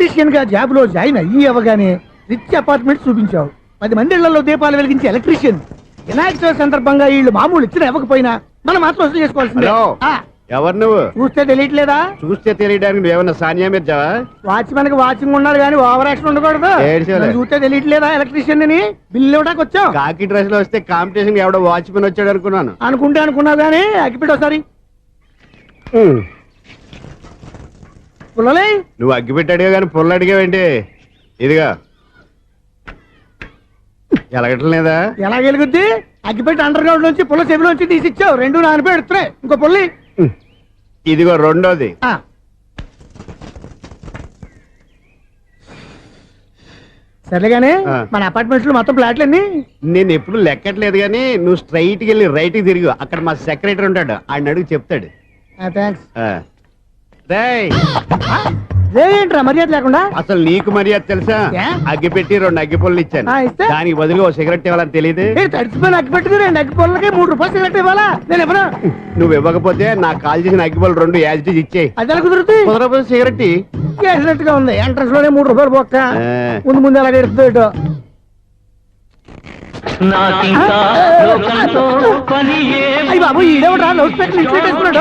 Electrician గా job లో join అయ్యి అవ్వగానే రిచ్ అపార్ట్మెంట్ చూపించావు. 10 మంది ఇళ్లలో దీపాలు వెలిగించే ఎలక్ట్రీషియన్. వినాయక చవితి సందర్భంగా వీళ్ళు మామూలు ఇచ్చిన ఇవ్వకపోయినా మనం మాత్రం వసూలు చేసుకోవాల్సిందే. ఎవరు నువ్వు? చూస్తే తెలియట్లేదా? చూస్తే తెలియడానికి నువ్వేమన్నా సానియా మీర్జావా? వాచ్మెన్ కి వాచింగ్ ఉండాలి కానీ ఓవర్ యాక్షన్ ఉండకూడదు. చూస్తే తెలియట్లేదా ఎలక్ట్రీషియన్ అని? బిల్లు ఇవ్వడానికి వచ్చాం. కాకి డ్రెస్ లో వస్తే కాంపిటీషన్ ఎవడో వాచ్మెన్ వచ్చాడు అనుకున్నాను. అనుకున్నావు కానీ అగ్గిపెట్టి ఒకసారి పుల్లలే. నువ్వు అగ్గిపెట్టి అడిగా కానీ పుల్ల అడిగావేంటి? ఇదిగా ఎలగట్లేదా? ఎలా వెలుగుద్ది? అగ్గిపెట్టి అండర్ గ్రౌండ్ నుంచి పుల్ల చెవిలోంచి తీసిచ్చావు. 2 నానిపోయి ఎడుతున్నాయి. ఇంకో పుల్లి ఇదిగో రెండోది. సర్లేగానే మన అపార్ట్మెంట్స్ లో మొత్తం ఫ్లాట్లు అన్ని నేను ఎప్పుడు లెక్కట్లేదు కానీ నువ్వు స్ట్రైట్ కి వెళ్ళి రైట్ కి తిరిగి అక్కడ మా సెక్రటరీ ఉంటాడు, ఆయన అడుగు చెప్తాడు. థ్యాంక్స్. ఏంట్రా మర్యాద లేకుండా? అసలు నీకు మర్యాద తెలుసా? అగ్గి పెట్టి 2 అగ్గి పుల్లలు ఇచ్చాను, దానికి బదులుగా 1 సిగరెట్ ఇవ్వాలని తెలియదు. తడిచిపోయిన అగ్గి పెట్టుకు 2 అగ్గి పుల్లలకి 3 రూపాయలు సిగరెట్ ఇవ్వాలా? నేను ఇవ్వను. నువ్వు ఇవ్వకపోతే నాకు కాల్ చేసిన అగ్గి పుల్లలు 2 యాజిటీస్ ఇచ్చేయి. అది ఎలా కుదురుతుంది? కుదరపోతే సిగరెట్ వేసినట్టుగా ఉంది. ఎంట్రన్స్ లోనే 3 రూపాయలు పోక్క. ముందు ఎలా ఎడుతుంది? అయ్యి బాబు ఈడేవడా లౌడ్ స్పీకర్ ఇన్స్టేట్ చేసుకున్నాడు.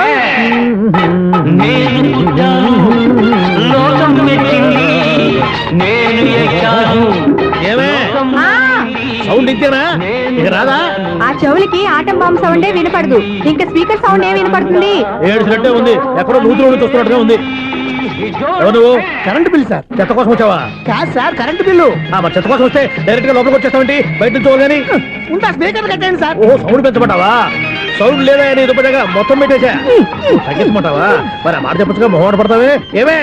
సౌండ్ ఇంతేనా? ఇక రాదా? ఆ చెవులకి ఆటం బాంబు సౌండే వినపడదు, ఇంకా స్పీకర్ సౌండ్ ఏ వినపడుతుంది? ఏడ్చినట్టే ఉంది, ఎక్కడో నూతులు చూస్తున్నట్టుగా ఉంది. నువ్వు కరెంట్ బిల్ సార్. చెత్త కోసం వచ్చావా? కాదు సార్, కరెంట్ బిల్లు. మరి చెత్త కోసం వస్తే డైరెక్ట్ గా లోపలికి వచ్చేస్తావేంటి? బయట నుంచి కానీ ఉంటా స్పీకర్ కట్టండి సార్. ఓ సౌండ్ పెంచమంటావా? సౌండ్ లేదా దుబ్బగా మొత్తం పెట్టేసా తగ్గించమంటావా? మరి ఆ మాట చెప్పచ్చుగా మొహం పడతావే. ఏమే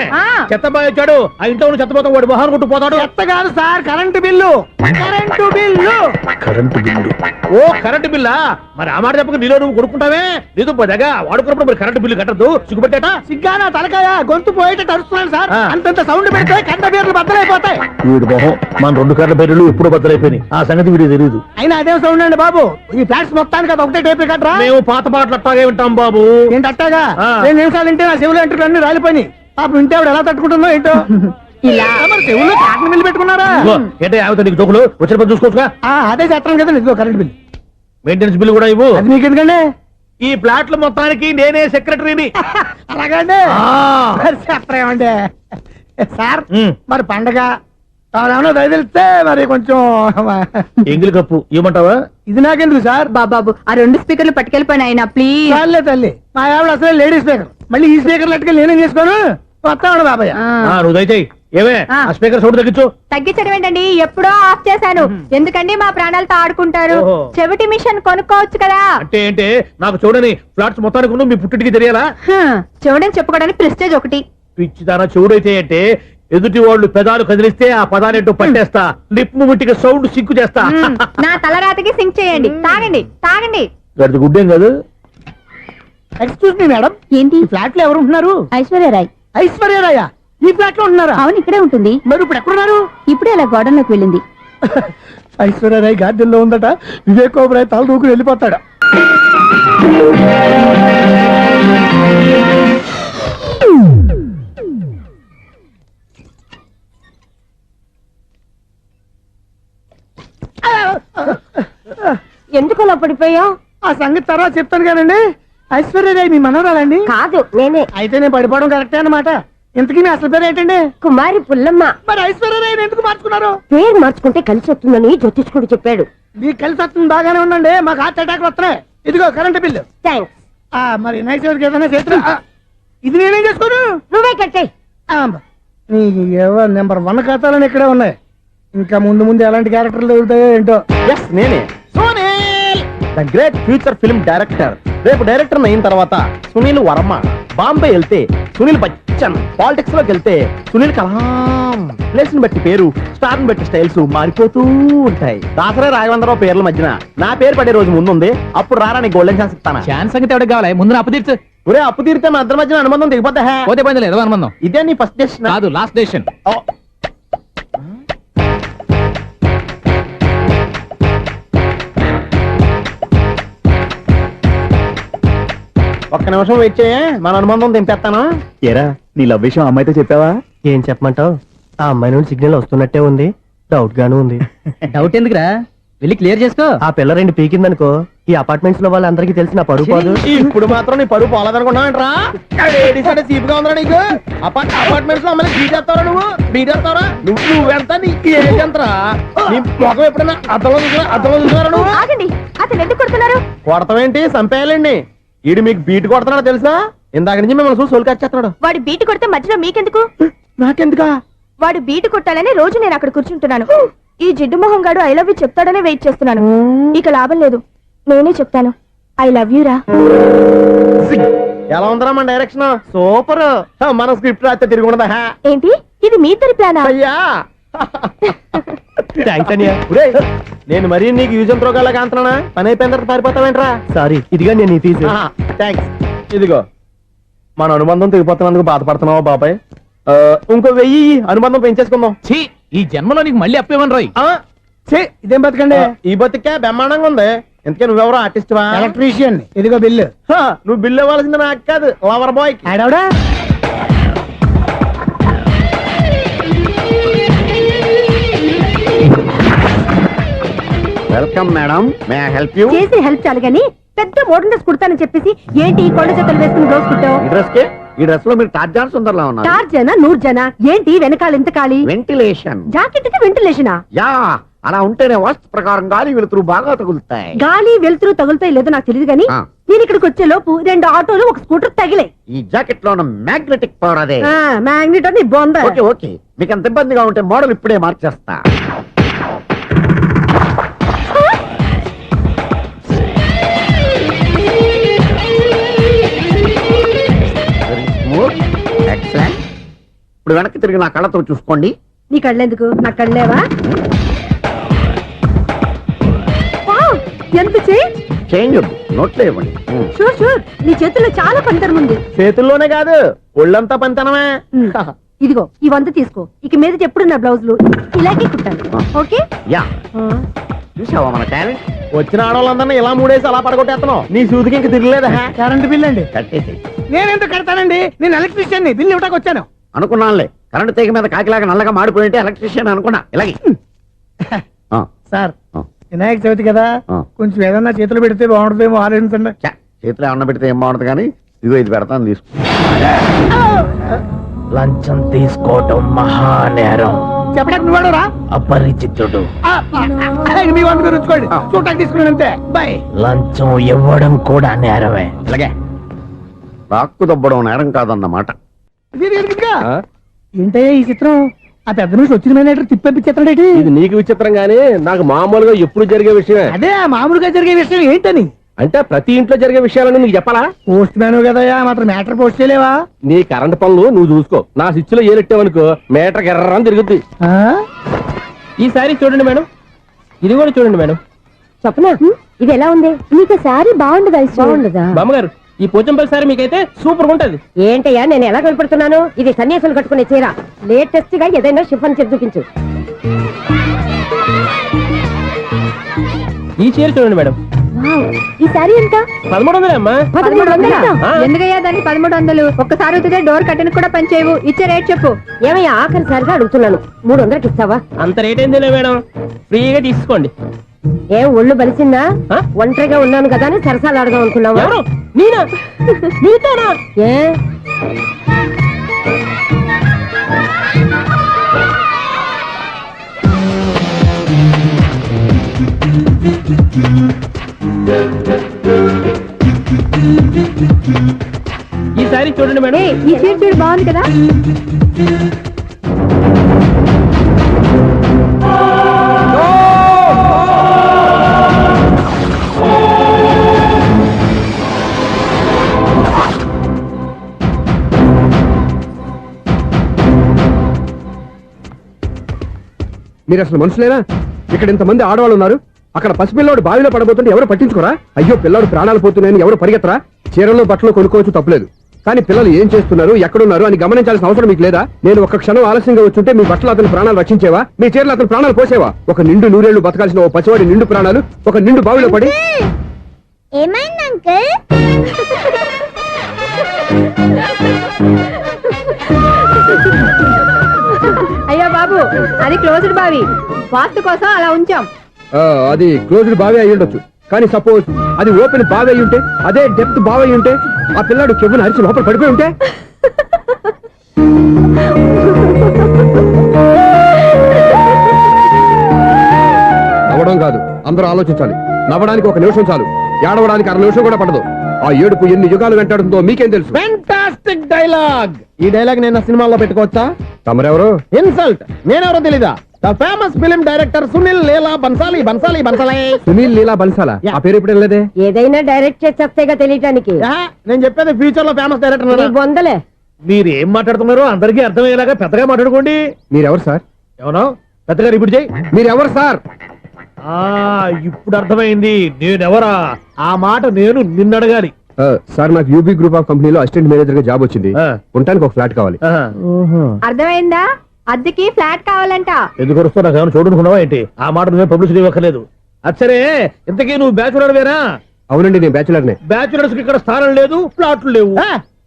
చెత్త బాగా వచ్చాడు, ఆ ఇంట్లో ఉన్న చెత్త పోతాం, వాడు మొహాన్ని కొట్టు పోతాడు. చెత్త కాదు sir, current bill. Current bill. Current bill. ఓ కరెంటు బిల్లా? మరి ఆ మాట చెప్పక నీలో నువ్వు కొడుకుంటావే. నీతో పోదాగా వాడుకున్నప్పుడు మరి కరెంటు బిల్లు కట్టద్దు. సిగ్గుపెట్టేట సిగ్గానా తలకాయ గొంతు పోయేటట్టు అరుస్తున్నాను సార్. అంతంత సౌండ్ పెడితే కరెంట్ బిల్లు బద్దలైపోతాయి. వీడు మొహం మన 2 కరెంట్ బిల్లులు ఎప్పుడు బద్దలైపోయినాయి. ఆ సంగతి వీడికి తెలియదు. అయినా అదే సౌండ్ అండి బాబు. ఈ ఫ్లాట్స్ మొత్తానికి అది ఒకటే టైప్ కట్టరా? మేము పాత పాటలు అట్టాగే వింటాం బాబు. ఏంటి అట్టాగా? 2 నిమిషాలు వింటే నా చెవులు ఎంటర్ అన్ని రాలిపోయి. పాపం వింటే ఆవిడ ఎలా తట్టుకుంటుందో ఏంటో. ఇలా మరి చెవుల్లో కాటన్ బిల్లు పెట్టుకున్నారా? ఏంటే ఆవిడ నీకు జోకులు వచ్చిన పని చూసుకోవచ్చుగా. అదే చేస్తాను కదా. ఇదిగో కరెంట్ బిల్. మెయింటెనెన్స్ బిల్లు కూడా ఇవ్వు. అది మీకు ఎందుకండి? ఈ ఫ్లాట్ల మొత్తానికి నేనే సెక్రటరీని. అలాగండి. చెప్పరేమండి సార్. మరి పండగ ఏమన్నా దయదలిస్తే మరి కొంచెం ఎంగిలి కప్పు ఇవ్వమంటావా? ఇది నాకెందుకు సార్? బాబాబు ఆ 2 స్పీకర్లు పట్టుకెళ్ళిపోయిన ఆయన ప్లీజ్. చాలే తల్లి, మా ఆవిడ అసలు లేడీ స్పీకర్. మళ్ళీ ఈ స్పీకర్లు అట్టుకెళ్ళి నేనేం చేసుకోను? వస్తాడు బాబాయ్. నువ్వు దయచేయి. ఏమే ఆ స్పీకర్ సౌండ్ తగ్గించు. తగ్గించడం ఏంటండి, ఎప్పుడో ఆఫ్ చేశాను. ఎందుకండి మా ప్రాణాలతో ఆడుకుంటారు? చెవిటి మిషన్ కొనుక్కోవచ్చు కదా. అంటే ఏంటే నాకు చూడని ఫ్లాట్స్ మొత్తానికి మీ పుట్టింటికి తెలియాలా? చెవుడని చెప్పుకోవడానికి ప్రెస్టేజ్ ఒకటి. పిచ్చిదానా చెవుడైతే అంటే ఎదుటి వాళ్ళు పెదాలు కదిలిస్తే ఆ పదాలేంటో పట్టేస్తా. లిప్ ముట్టికి సౌండ్ సింకు చేస్తా. నా తలరాతకి సింక్ చేయండి. తాగండి తాగండి. గడిచి గుడ్డేం కాదు. ఎక్స్క్యూజ్ మీ మేడం, ఏంటి? ఫ్లాట్ లో ఎవరు ఉంటున్నారు? ఐశ్వర్యరాయ్. ఐశ్వర్యరాయ ఈ ఫ్లాట్ లో ఉంటున్నారా? అవును, ఇక్కడే ఉంటుంది. మరి ఇప్పుడు ఎక్కడున్నారు? ఇప్పుడే అలా గోడౌన్లోకి వెళ్ళింది. ఐశ్వర్యరాయ్ గార్డెన్ లో ఉందట. వివేక్ ఓబరాయ్ తల దూకుని వెళ్ళిపోతాడు. ఎందుకు అలా పడిపోయావు? ఆ సంగతి తర్వాత చెప్తాను కానండి. ఐశ్వర్యరాయ్ మీ మనవరాలండి? కాదు, నేనే. అయితే నేను పడిపోవడం కరెక్టే అన్నమాట. ఇంతకీ మీ అసలు పేరు ఏంటండి? కుమారి పుల్లమ్మ. మరి ఐశ్వర్యరాయ్ ఎందుకు మార్చుకున్నారు? పేరు మార్చుకుంటే కలిసి వస్తుందని జ్యోతిష్కుడు చెప్పాడు. మీకు కలిసి వస్తుంది, బాగానే ఉండండి. మాకు హార్ట్ అటాక్ వస్తున్నాయి. ఇదిగో కరెంట్ బిల్లు. థ్యాంక్స్. మరి నైట్ ఏదైనా చేతులు ఇది నేనేం చేసుకోను? నువ్వే కట్టాయి. నెంబర్ 1 ఖాతాలని ఇక్కడే ఉన్నాయి. ఇంకా ముందు ముందు ఎలాంటి క్యారెక్టర్లు దొరుకుతాయో ఏంటో. నేనే the great future film director. రేపు డైరెక్టర్ అయిన తర్వాత సునీల్ వర్మ. బాంబే వెళ్తే సునీల్ బచ్చన్. పాలిటిక్స్ లోకి వెళ్తే సునీల్ కలాం. ప్లేస్ ని బట్టి పేరు, స్టార్ ని బట్టి స్టైల్స్ మారిపోతూ ఉంటాయి. దాసరే రాఘవేంద్రరావు పేర్ల మధ్యన నా పేరు పడే రోజు ముందుంది. అప్పుడు రారా నీ గోల్డెన్ ఛాన్స్ ఇస్తాను. ఛాన్స్ సంగతి ఎవరికి కావాలి? ముందు అప్పు తీర్చు. ఒరే అప్పు తీరితే మా ఇద్దరి మధ్యన అనుబంధం దిగిపోతా. పోతే పోయింది లేదు అనుబంధం. ఇదే నీ ఫస్ట్ డెసిషన్ కాదు, లాస్ట్ డెసిషన్. ఒక్క నిమిషం వెయిట్ చేయ, మన అనుబంధం దింపేస్తాను. ఏరా నీ లవ్ విషయం అమ్మాయితో చెప్పావా? ఏం చెప్పమంటావు? ఆ అమ్మాయి నుండి సిగ్నల్ వస్తున్నట్టే ఉంది, డౌట్ గాను ఉంది. డౌట్ ఎందుకురా, వెళ్ళి క్లియర్ చేసుకో. ఆ పిల్ల రెండు పీకిందనుకో, ఈ అపార్ట్మెంట్స్ లో వాళ్ళందరికీ తెలిసిన పరుగు పోదు. ఇప్పుడు మాత్రం నీ పరుగు పోలేదనుకున్నావంటరా? సీపుగా ఉందా నీకు? అపార్ట్మెంట్స్ లో అమ్మాయి బీటేస్తావరా నువ్వు? బీటేస్తావరా నువ్వెంత? నీకు ఏంటంతరా? నీ మొఖం ఎప్పుడైనా అర్థంలో చూసారా నువ్వు? ఆగండి, అతను ఎందుకు కొడుతున్నారు? కొడతావేంటి? చంపేయాలండి. ఈడు మీకు బీట్ కొడుతున్నాడు తెలుసా? ఇందాక నుంచి మిమ్మల్ని చూసి సోల్కొచ్చేస్తున్నాడు. వాడు బీటు కొడితే మధ్యలో మీకెందుకు? నాకెందుకా? వాడు బీటు కొట్టాలని రోజు నేను అక్కడ కూర్చుంటున్నాను. ఈ జిడ్డు మొహం గాడు ఐ లవ్ యూ చెప్తాడనే వెయిట్ చేస్తున్నాను. ఇక లాభం లేదు, నేనే చెప్తాను ఐ లవ్ యూ రా. ఎలా ఉందరా మన డైరెక్షన్? సూపర్. మన స్క్రిప్ట్ రాస్తే తిరిగి ఉండదా? ఏంటి ఇది మీ ఇద్దరి ప్లానా? అయ్యా థ్యాంక్స్ అనియా. నేను మరీ నీకు యూజ్ అండ్ త్రోగాలా కాంతనా? పని అయిపోయిన తర్వాత పారిపోతావేంట్రా? సారీ, ఇదిగా నేను ఈ తీసి. థ్యాంక్స్. ఇదిగో మన అనుబంధం తెగిపోతున్నందుకు బాధపడుతున్నావా బాబాయ్? ఇంకో 1000 అనుబంధం పెంచేసుకుందాం. ఛీ, ఈ జన్మలో నీకు మళ్ళీ అప్పేమని రాయి. ఇదేం బతకండి? ఈ బతికే బ్రహ్మాండంగా ఉంది. ఎందుకే నువ్వెవరో ఆర్టిస్ట్ వా? ఎలక్ట్రీషియన్. ఇదిగో బిల్లు. నువ్వు బిల్లు ఇవ్వాల్సింది నాకు కాదు, లవర్ బాయ్. ఆడవడా? Welcome madam, may I help you? చేసి హెల్ప్ చాలు గాని పెద్ద మోడల్ డ్రెస్ కుడతానని చెప్పేసి ఏంటి ఈ కొండ జతలు వేసుకుని బ్లౌజ్ కుట్టావు? ఈ డ్రెస్ లో మీరు టార్జాన్ సుందర్లా ఉన్నారు. 4 జన 100 జన ఏంటి వెనకాల ఎంత ఖాళీ? వెంటిలేషన్. జాకెట్ కి వెంటిలేషనా? యా, అలా ఉంటేనే వాస్తు ప్రకారం గాలి వెలుతురు బాగా తగులుతాయి. గాలి వెలుతురు తగులుతాయి లేదో నాకు తెలియదు గాని ఆ. నేను ఇక్కడికి వచ్చే లోపు 2 ఆటోలు ఒక స్కూటర్ తగిలే. ఈ జాకెట్ లో ఉన్న మ్యాగ్నెటిక్ పవర్ అదే. మ్యాగ్నెట్ అని బొంద. ఓకే ఓకే, మీకు అంత ఇబ్బందిగా ఉంటే మోడల్ ఇప్పుడే మార్చేస్తా. ఎక్సలెంట్. ఇప్పుడు వెనక్కి తిరిగి నా కళ్ళతో చూసుకోండి. నీ కళ్ళెందుకు? నా కళ్ళేవా? ఎంత చేంజ్? చేంజ్ వద్దు, నోట్లో ఇవ్వండి. షూర్ షూర్, నీ చేతుల్లో చాలా పంతరం ఉంది. చేతుల్లోనే కాదు, ఒళ్ళంతా పంతనమే. ఇదిగో ఈ 100 తీసుకో. ఇక మీద ఎప్పుడు నా బ్లౌజులు ఇలాగే కుట్టాను. ఓకే? యా, చూసావా మన టాలెంట్? వచ్చిన ఆడవాళ్ళందరినీ ఇలా మూడేసి అలా పడగొట్టేస్తున్నావు. నీ సూదికి ఇంక తిరగలేదా? కరెంట్ బిల్ అండి. కట్టేసి. నేనెందుకు కడతానండి? నేను ఎలక్ట్రీషియన్ ని. బిల్లు ఇవ్వడానికి వచ్చాను. అనుకున్నానులే, కరెంట్ తీగ మీద కాకిలాగా నల్లగా మాడిపోయింటే ఎలక్ట్రీషియన్ అనుకున్నా. ఇలాగే సార్, వినాయక చవితి కదా, కొంచెం ఏదన్నా చేతులు పెడితే బాగుంటుందేమో ఆలోచించండి. చేతిలో ఏమన్నా పెడితే ఏం బాగుంటుంది కానీ ఇదిగో ఇది పెడతాను, తీసుకో. లంచం తీసుకోవటం మహానేరం. చెప్పడానికి నువ్వాడురా? అపరిచితుడు. మీ వంట మీరు ఉంచుకోండి, చూడటానికి తీసుకున్నాను అంతే. బాయ్. లంచం ఇవ్వడం కూడా నేరమే. ఇలాగే రాక్కు దబ్బడం నేరం కాదన్నమాట. ఏంటయ్యా ఈ చిత్రం? ఆ పెద్ద నుంచి వచ్చిన మేనేటర్ తిప్పించేస్తాడేటి? ఇది నీకు విచిత్రం గానీ నాకు మామూలుగా ఎప్పుడు జరిగే విషయమే. అదే మామూలుగా జరిగే విషయం ఏంటని? అంటే ప్రతి ఇంట్లో జరిగే విషయాలని నీకు చెప్పాలా? పోస్ట్ మ్యాన్ కదయ్యా, మాత్రం మ్యాటర్ పోస్ట్ చేయలేవా? నీ కరెంట్ పనులు నువ్వు చూసుకో. నా స్విచ్ లో ఏలెట్టావనుకో మీటర్ ఎర్రని తిరుగుద్ది. ఈసారి చూడండి మేడం, ఇది కూడా చూడండి మేడం. చెప్పనా ఇది ఎలా ఉంది? నీకు సారీ బాగుండదా? బాగుండదా బామ్మగారు? ఈ పోచంపల్లి సారీ మీకైతే సూపర్ ఉంటది. ఏంటయ్యా నేను ఎలా కనపడుతున్నాను? ఇది సన్యాసులు కట్టుకునే చీర. లేటెస్ట్ గా ఏదైనా షిఫన్ చేసి చూపించు. ఈ చీర చూడండి మేడం. ఈ సారీ ఎంత? 1300 అమ్మా. 1300? ఎందుకయ్యా దాన్ని 1300? ఒక్కసారి అవుతుందే డోర్ కట్టను కూడా పనిచేయవు. ఇచ్చే రేట్ చెప్పు. ఏమయ్యా ఆఖరిసారిగా అడుగుతున్నాను, 300కి ఇస్తావా? అంత రేట్ ఏందిలే మేడం, ఫ్రీగా తీసుకోండి. ఏం ఒళ్ళు బలిసిందా? ఒంటరిగా ఉన్నాను కదా అని సరసాలు అడదాం అనుకున్నావా? నేనా? నీతోనా? ఏ ఈ సారీ చూడండి మేడం. ఈ చీర చూడు, బాగుంది కదా? మీరు అసలు మనుషులేనా? ఇక్కడ ఇంతమంది ఆడవాళ్ళు ఉన్నారు, అక్కడ పసిపిల్లాడు బావిలో పడబోతుంటే ఎవరు పట్టించుకోరా? అయ్యో పిల్లాడు ప్రాణాలు పోతున్నాయని ఎవరు పరిగెత్తరా? చీరల్లో బట్టలు కొనుక్కోవచ్చు, తప్పలేదు. కానీ పిల్లలు ఏం చేస్తున్నారు, ఎక్కడున్నారు అని గమనించాల్సిన అవసరం మీకు లేదా? నేను ఒక్క క్షణం ఆలస్యంగా వచ్చుంటే మీ బట్టలు అతని ప్రాణాలు రక్షించేవా? మీ చీరలు అతని ప్రాణాలు పోసేవా? ఒక నిండు 100 ఏళ్లు బతకాల్సిన ఓ పసివాడి నిండు ప్రాణాలు ఒక నిండు బావిలో పడి. ఏమైంది అంకుల్? అయ్యో బాబు అది క్లోజ్డ్ బావి వాస్తు కోసం అలా ఉంచాం. అది క్లోజ్డ్ బావి అయి ఉండొచ్చు, కానీ సపోజ్ అది ఓపెన్ బావి అయి ఉంటే, అదే డెప్త్ బావి అయి ఉంటే, ఆ పిల్లాడు కెవ్వును అరిచి లోపల పడిపోయి ఉంటే. నవ్వడం కాదు, అందరూ ఆలోచించాలి. నవ్వడానికి 1 నిమిషం చాలు, ఏడవడానికి 1/2 నిమిషం కూడా పడదు. ఆ ఏడుపు ఎన్ని యుగాలు వెంటాడుతుందో మీకేం తెలుసు? Fantastic dialogue. ఈ డైలాగ్ నేను సినిమాలో పెట్టుకోవచ్చా? తమరెవరు? ఇన్సల్ట్. నేనెవరో తెలీదా? The famous film director Sunil Leela Bansali. Bansali Bansali Sunil Leela బన్సాలా? ఆ పేరు ఇప్పుడు లేదే. ఏదైనా డైరెక్ట్ చేసేస్తేగా తెలియటానికి. నేను చెప్పేది ఫ్యూచర్ లో ఫేమస్ నీ డైరెక్టర్. బొందలే. మీరు ఏం మాట్లాడుతున్నారో అందరికీ అర్థమయ్యేలాగా పెద్దగా మాట్లాడుకోండి. మీరెవరు సార్? ఏమన్నా పెద్దగా రిపీట్ చేయి. మీరెవరు సార్? ఇప్పుడు అర్థమైంది నేనెవరా. ఆ మాట నేను నిన్ను అడగాలి. సార్, నాకు యూబీ గ్రూప్ ఆఫ్ కంపెనీలో అసిస్టెంట్ మేనేజర్ గా జాబ్ వచ్చింది. ఉండటానికి ఒక ఫ్లాట్ కావాలి. అర్థమైందా? అద్దెకి ఫ్లాట్ కావాలంట. ఎందుకు వస్తున్నా నాకు ఏమైనా చూడనుకున్నావా ఏంటి? ఆ మాట నువ్వే పబ్లిసిటీ ఇవ్వక్కర్లేదు. అచ్చరే, ఇంతకీ నువ్వు బ్యాచులర్ వేరా? అవునండి, నేను బ్యాచులర్నే. బ్యాచులర్స్ కి ఇక్కడ స్థానం లేదు, ఫ్లాట్లు లేవు.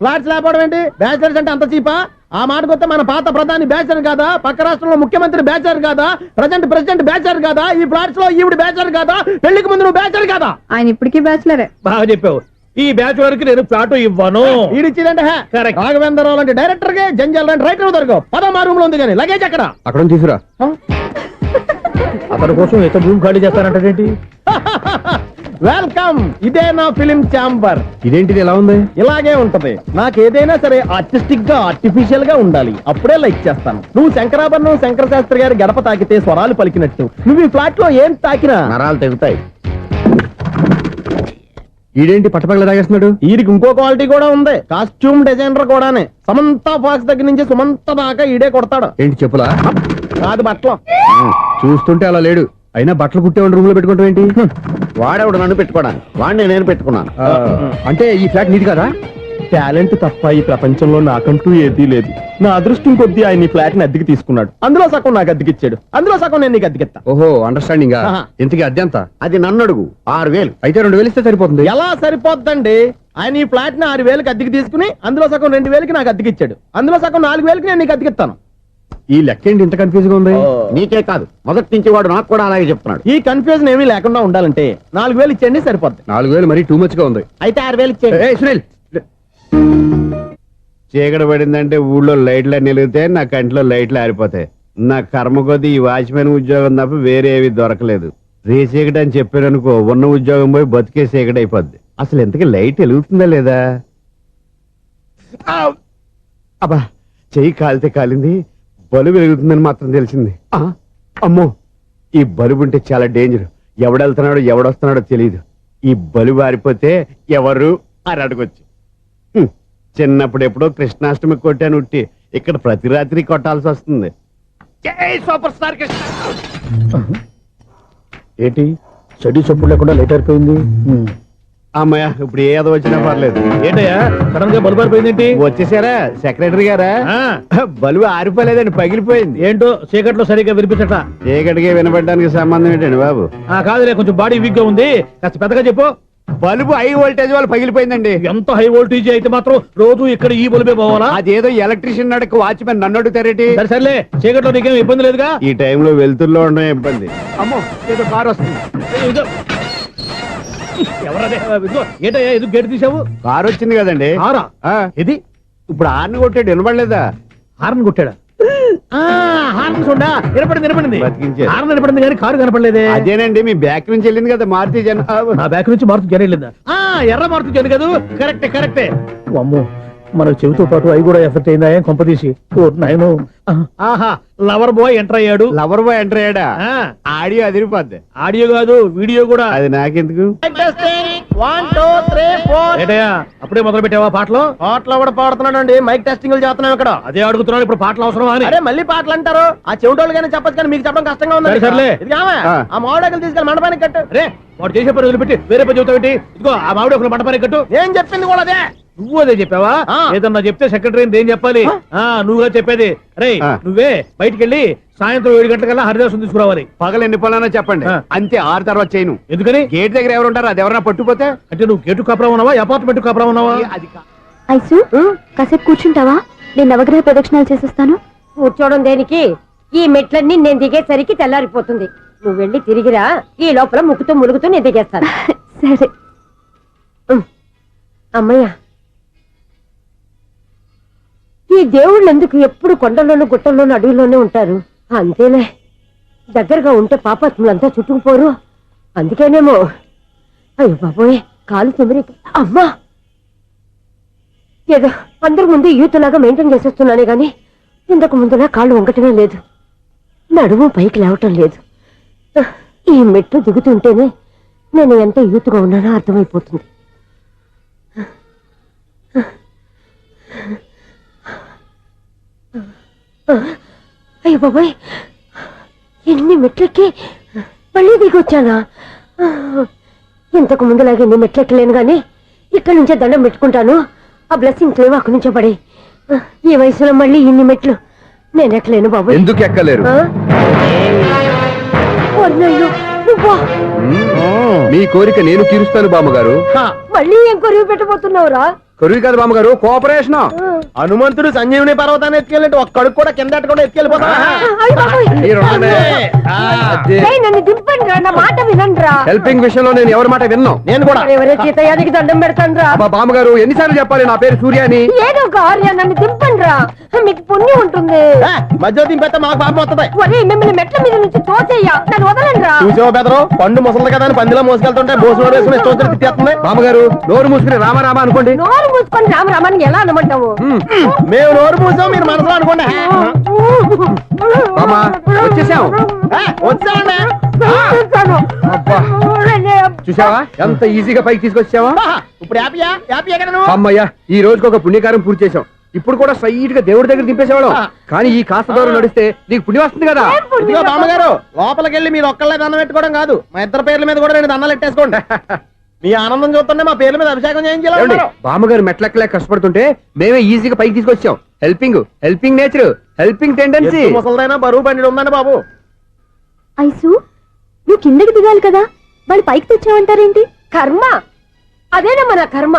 ఫ్లాట్స్ లేకపోవడం ఏంటి? బ్యాచిలర్స్ అంటే అంత చీపా? ఆ మాటకొస్తే మన పాత ప్రధాని బ్యాచర్ కాదా? పక్క రాష్ట్రంలో ముఖ్యమంత్రి బ్యాచర్ కాదా? ప్రెసిడెంట్ బ్యాచర్ కాదా? ఈ ఫ్లాట్స్ లో ఈవిడ బ్యాచర్ కాదా? పెళ్లికి ముందు నువ్వు బ్యాచర్ కాదా? ఆయన ఇప్పటికీ బ్యాచులరే. బాగా చెప్పావు. ఈ బ్యాచులర్ కి నేను ఫ్లాట్ ఇవ్వను. ఈడిచ్చిందంటే Correct. రాఘవేంద్రరావు లాంటి డైరెక్టర్ గే జంజల్ లాంటి రైటర్ దొరకవు. 13 రూమ్ లో ఉంది కానీ లగేజ్ అక్కడ. అక్కడ తీసుకురా. అతని కోసం ఎంత రూమ్ ఖాళీ చేస్తానంటే వెల్కమ్. ఇదే నా ఫిలిం ఛాంబర్. ఇదేంటిది ఎలా ఉంది? ఇలాగే ఉంటది. నాకు ఏదైనా సరే ఆర్టిస్టిక్ గా ఆర్టిఫిషియల్ గా ఉండాలి, అప్పుడే లైక్ చేస్తాను. నువ్వు శంకరాభరణం శంకర శాస్త్రి గారి గడప తాకితే స్వరాలు పలికినట్టు నువ్వు ఈ ఫ్లాట్ లో ఏం తాకినా నరాలు తెగుతాయి. ఈడేంటి పట్టపగల తాగేస్తున్నాడు? వీరికి ఇంకో క్వాలిటీ కూడా ఉంది. కాస్ట్యూమ్ డిజైనర్ కూడానే. సమంత ఫాక్స్ దగ్గర నుంచి సుమంత దాకా ఈడే కొడతాడు. ఏంటి చెప్పులా? కాదు బట్టలు. చూస్తుంటే అలా లేడు. అయినా బట్టలు కుట్టేవాడి రూమ్ లో పెట్టుకుంటాం ఏంటి? వాడేవాడు నన్ను పెట్టుకోవడానికి, వాడిని నేను పెట్టుకున్నాను. అంటే ఈ ఫ్లాట్ నీది కదా? టాలెంట్ తప్ప ఈ ప్రపంచంలో నాకంటూ ఏదీ లేదు. నా అదృష్టం కొద్దీ ఆయన ఈ ఫ్లాట్ ని అద్దెకి తీసుకున్నాడు. అందులో సగం నాకు అద్దెకిచ్చాడు, అందులో సగం నేను నీకు అద్దెకిస్తా. ఓహో, అండర్స్టాండింగ్. ఆహా. ఇంతకీ అద్దె ఎంత? అది నన్ను అడుగు. 6,000. అయితే 2,000 ఇస్తే సరిపోతుంది. ఎలా సరిపోద్దండి? ఆయన ఈ ఫ్లాట్ ని 6,000కి అద్దెకి తీసుకుని అందులో సగం 2,000కి నాకు అద్దెకిచ్చాడు, అందులో సగం 4,000కి నేను నీకు అద్దెకిస్తాను. ఈ లెక్క ఏంటి ఇంత కన్ఫ్యూజ్ గా ఉంది? నీకే కాదు, మొదటి నుంచి వాడు నాకు కూడా అలాగే చెప్తున్నాడు. ఈ కన్ఫ్యూజన్ ఏమీ లేకుండా ఉండాలంటే 4,000 ఇచ్చేయండి, సరిపోద్ది. 4,000 మరీ టూ మచ్ గా ఉంది. అయితే 6,000 ఇచ్చేయండి. ఏయ్, సునీల్. చీకటి పడిందంటే ఊళ్ళో లైట్లు నిలిగితే నా కంటిలో లైట్లు ఆరిపోతాయి. నా కర్మ కొద్దీ ఈ వాచ్మెన్ ఉద్యోగం తప్ప వేరే ఏవి దొరకలేదు. రేచీకటి అని చెప్పారనుకో, ఉన్న ఉద్యోగం పోయి బతికే చీకటి అయిపోద్ది. అసలు ఇంతకీ లైట్ వెలుగుతుందా లేదా? అబ్బా, చెయ్యి కాలితే కాలింది, బలుబు వెలుగుతుందని మాత్రం తెలిసింది. అమ్మో, ఈ బలుబు ఉంటే చాలా డేంజర్. ఎవడెళ్తున్నాడో ఎవడొస్తున్నాడో తెలియదు. ఈ బలుబు ఆరిపోతే ఎవరు అని అడగొచ్చు. చిన్నప్పుడు ఎప్పుడో కృష్ణాష్టమి కొట్టాను ఉట్టి, ఇక్కడ ప్రతి రాత్రి కొట్టాల్సి వస్తుంది. జై సూపర్ స్టార్ కృష్ణ. ఏంటి చెడు చప్పుడు లేకుండా లేట్ అయిపోయింది. అమ్మయ్య, ఇప్పుడు ఏదో వచ్చినా పర్లేదు. ఏంటయ్యా సడన్ గా బల్బు అయిపోయింది? వచ్చేసారా సెక్రటరీ గారా? బలుబు ఆరిపోలేదండి, పగిలిపోయింది. ఏంటో చీకట్లో సరిగ్గా వినిపించట. చీకటికి వినపడడానికి సంబంధం ఏంటండి బాబు? కాదులే, కొంచెం బాడీ వీక్ గా ఉంది, కాస్త పెద్దగా చెప్పు. బల్బు హై వోల్టేజ్ వాళ్ళు పగిలిపోయిందండి. ఎంత హై వోల్టేజ్ అయితే మాత్రం రోజు ఇక్కడ ఈ బల్బే పోవాలా? అదేదో ఎలక్ట్రీషియన్ నడక వాచ్మెన్ నన్ను అడుగుతారేటి? సరే సర్లే, చీకట్లో నీకేం ఇబ్బంది లేదుగా? ఈ టైంలో వెళ్తుల్లో ఉండడం ఇబ్బంది. అమ్మో, ఏదో కారు వస్తుంది. ఎవరదే? ఏంటయ్యా ఇది గేట్ తీసావు? కారు వచ్చింది కదండి. కారా? ఇది ఇప్పుడు హార్న్ కొట్టాడు, వినపడలేదా? హార్న్ కొట్టాడా? హార్న్ చూడా వినపడింది. బతికించాడు. హార్న్ వినపడింది కానీ కారు కనపడలేదే. అదేనండి, మీ బ్యాక్ నుంచి వెళ్ళింది కదా మారుతి జన. నా బ్యాక్ నుంచి మారుతి జన వెళ్ళిందా? ఎర్ర మారుతి జన కదా? కరెక్టే. అమ్మో, మనకు చెవితో పాటు అవి కూడా ఎఫెక్ట్ అయిందా కొంపదీసి? నాయను. ఆహా, లవర్ బాయ్ ఎంటర్ అయ్యాడు. లవర్ బాయ్ ఎంటర్ అయ్యాడా? ఆడియో అదిరిపోద్ది. ఆడియో కాదు, వీడియో కూడా. అది నాకెందుకు? 1 2 3 4. ఏంటయ్యా అప్పుడే మొదలు పెట్టావా పాటలు? పాటలు కూడా పాడుతున్నాడు అండి. మైక్ టెస్టింగ్ చేస్తున్నాం ఇక్కడ. అదే అడుగుతున్నాను, ఇప్పుడు పాటలు అవసరమా అని. అరే మళ్ళీ పాటలు అంటారు. ఆ చెవిటోళ్ళు కానీ చెప్పచ్చు, కానీ మీకు చెప్పడం కష్టంగా ఉంది. సర్లే. ఇది ఆ మామిడాకులు తీసుకెళ్ళి మండపానికి కట్టు. రే, వాడు చేసే పని వదిలిపెట్టి వేరే పని చెబుతావు ఏంటి? ఇదిగో ఆ మామిడి ఒకరు మంటపానికి కట్టు. నేను చెప్పింది కూడా అదే. నువ్వు అదే చెప్పావా? ఆ. ఏదన్నా చెప్తే సెక్రటరీ ఏం చెప్పాలి? నువ్వుగా చెప్పేది. రే, నువ్వే బయటికి వెళ్ళి సాయంత్రం 7 గంటలకల్లా హరిదాసం తీసుకురావాలి. పగలు ఎన్ని పనులన్నా చెప్పండి, అంతే. 6 తర్వాత చేయను. ఎందుకని? గేట్ దగ్గర ఎవరు ఉంటారు? అది ఎవరన్నా పట్టుపోతే? అంటే నువ్వు గేటు కాపురా ఉన్నావా, అపార్ట్మెంట్ కాపురా ఉన్నావా? అది ఐసు కాసేపు కూర్చుంటావా? నేను నవగ్రహ ప్రదక్షిణాలు చేసేస్తాను. కూర్చోవడం దేనికి? ఈ మెట్లన్నీ నేను దిగేసరికి తెల్లారిపోతుంది. నువ్వు వెళ్ళి తిరిగిరా, ఈ లోపల ముక్కుతూ ములుగుతూ నేను దిగేస్తాను. సరే. అమ్మయ్య, ఈ దేవుళ్ళు ఎందుకు ఎప్పుడు కొండల్లోనూ గుట్టల్లోనూ అడవిలోనే ఉంటారు? అంతేలే, దగ్గరగా ఉంటే పాపాత్ములంతా చుట్టుకుపోరు. అందుకేనేమో. అయ్యో బాబోయ్, కాలు తిమిరి. అమ్మా, ఏదో అందరి ముందు యూత్లాగా మెయింటైన్ చేసేస్తున్నానే గాని ఇంతకు ముందులా కాళ్ళు వంకటమే లేదు, నడుము పైకి లేవటం లేదు. ఈ మెట్లు దిగుతుంటేనే నేను ఎంత యూత్గా ఉన్నానో అర్థమైపోతుంది. అయ్యో బాబాయ్, ఎన్ని మెట్లెక్కి మళ్ళీ దిగొచ్చానా? ఇంతకు ముందులాగే ఎన్ని మెట్లెక్కలేను గాని ఇక్కడి నుంచే దండం పెట్టుకుంటాను. ఆ బ్లెస్సింగ్స్ లేవు అక్కడి నుంచే పడి. ఈ వయసులో మళ్ళీ ఇన్ని మెట్లు నేను ఎక్కలేను బాబాయ్. ఎందుకు ఎక్కలేరు? మీ కోరిక నేను తీరుస్తాను బామ్మగారు. మళ్ళీ ఏం కొరివి పెట్టబోతున్నావురా? కొరివి కాదు బామ్మగారు, కోఆపరేషన్. హనుమంతుడు సంజీవుని పర్వతాన్ని ఎత్తుకెళ్ళినట్టు ఒక్కడికి కూడా కింద కూడా ఎత్తుకెళ్ళిపోతా. నన్ను దింపండి రా, నా మాట వినండిరా. హెల్పింగ్ విషయంలో నేను ఎవరి మాట విన్నాను. నేను కూడా ఎవరే సీతయ్యానికి దండం పెడతాను రా. బామ్మగారు ఎన్నిసార్లు చెప్పాలి నా పేరు సూర్యాని? ఏదో ఒక ఆర్య, నన్ను దింపండి రా, మీకు పుణ్యం ఉంటుంది. మధ్య దింపేస్తే మాకు పాపం వస్తుంది. ఒరే, మిమ్మల్ని మెట్ల మీద నుంచి తోసేయ్యా, నన్ను వదలండి రా. చూసావా బెదరు, పండు ముసలి కదా అని పందిలో మోసుకెళ్తుంటే బోసులో వేసుకుని ఇష్టం తిట్టేస్తుంది. బామ్మగారు నోరు మూసుకుని రామారామ అనుకోండి. నోరు మూసుకొని రామరామాన్ని ఎలా అనమంటావు? మేము నోరు మూసాం, మీరు మనసులో అనుకోండి. బామ్మ వచ్చేసాం. వచ్చామండి. అబ్బా, చూసావా ఎంత ఈజీగా పైకి తీసుకొచ్చావా? ఇప్పుడు హ్యాపీయా? హ్యాపీ ఎక్కడ నువ్వు? అమ్మయ్యా, ఈ రోజుకి ఒక పుణ్యకారం పూర్తి చేసాం. ఇప్పుడు కూడా స్ట్రైట్ గా దేవుడి దగ్గర దింపేసేవాళ్ళం. కానీ ఈ కాస్త దూరం నడిస్తే నీకు పుణ్యం వస్తుంది కదా. ఇదిగో బామ్మగారు, లోపలికి వెళ్ళి మీరు ఒక్కళ్ళే దండం పెట్టుకోవడం కాదు, మా ఇద్దరు పేర్ల మీద కూడా 2 దండాలు ఎట్టేసుకోండి. మీ ఆనందం చూస్తుంటే మా పేర్ల మీద అభిషేకం చేయించాలి. బామ్మగారు మెట్లెక్కలే కష్టపడుతుంటే మేమే ఈజీగా పైకి తీసుకొచ్చాం. Helping nature, helping tendency. ముసలిదైనా బరువు బండి ఉందండి బాబు. ఐసు, నువ్వు కిందకి దిగాలి కదా, వాళ్ళు పైకి తెచ్చావంటారేంటి? కర్మ, అదేనమ్మా నా కర్మ.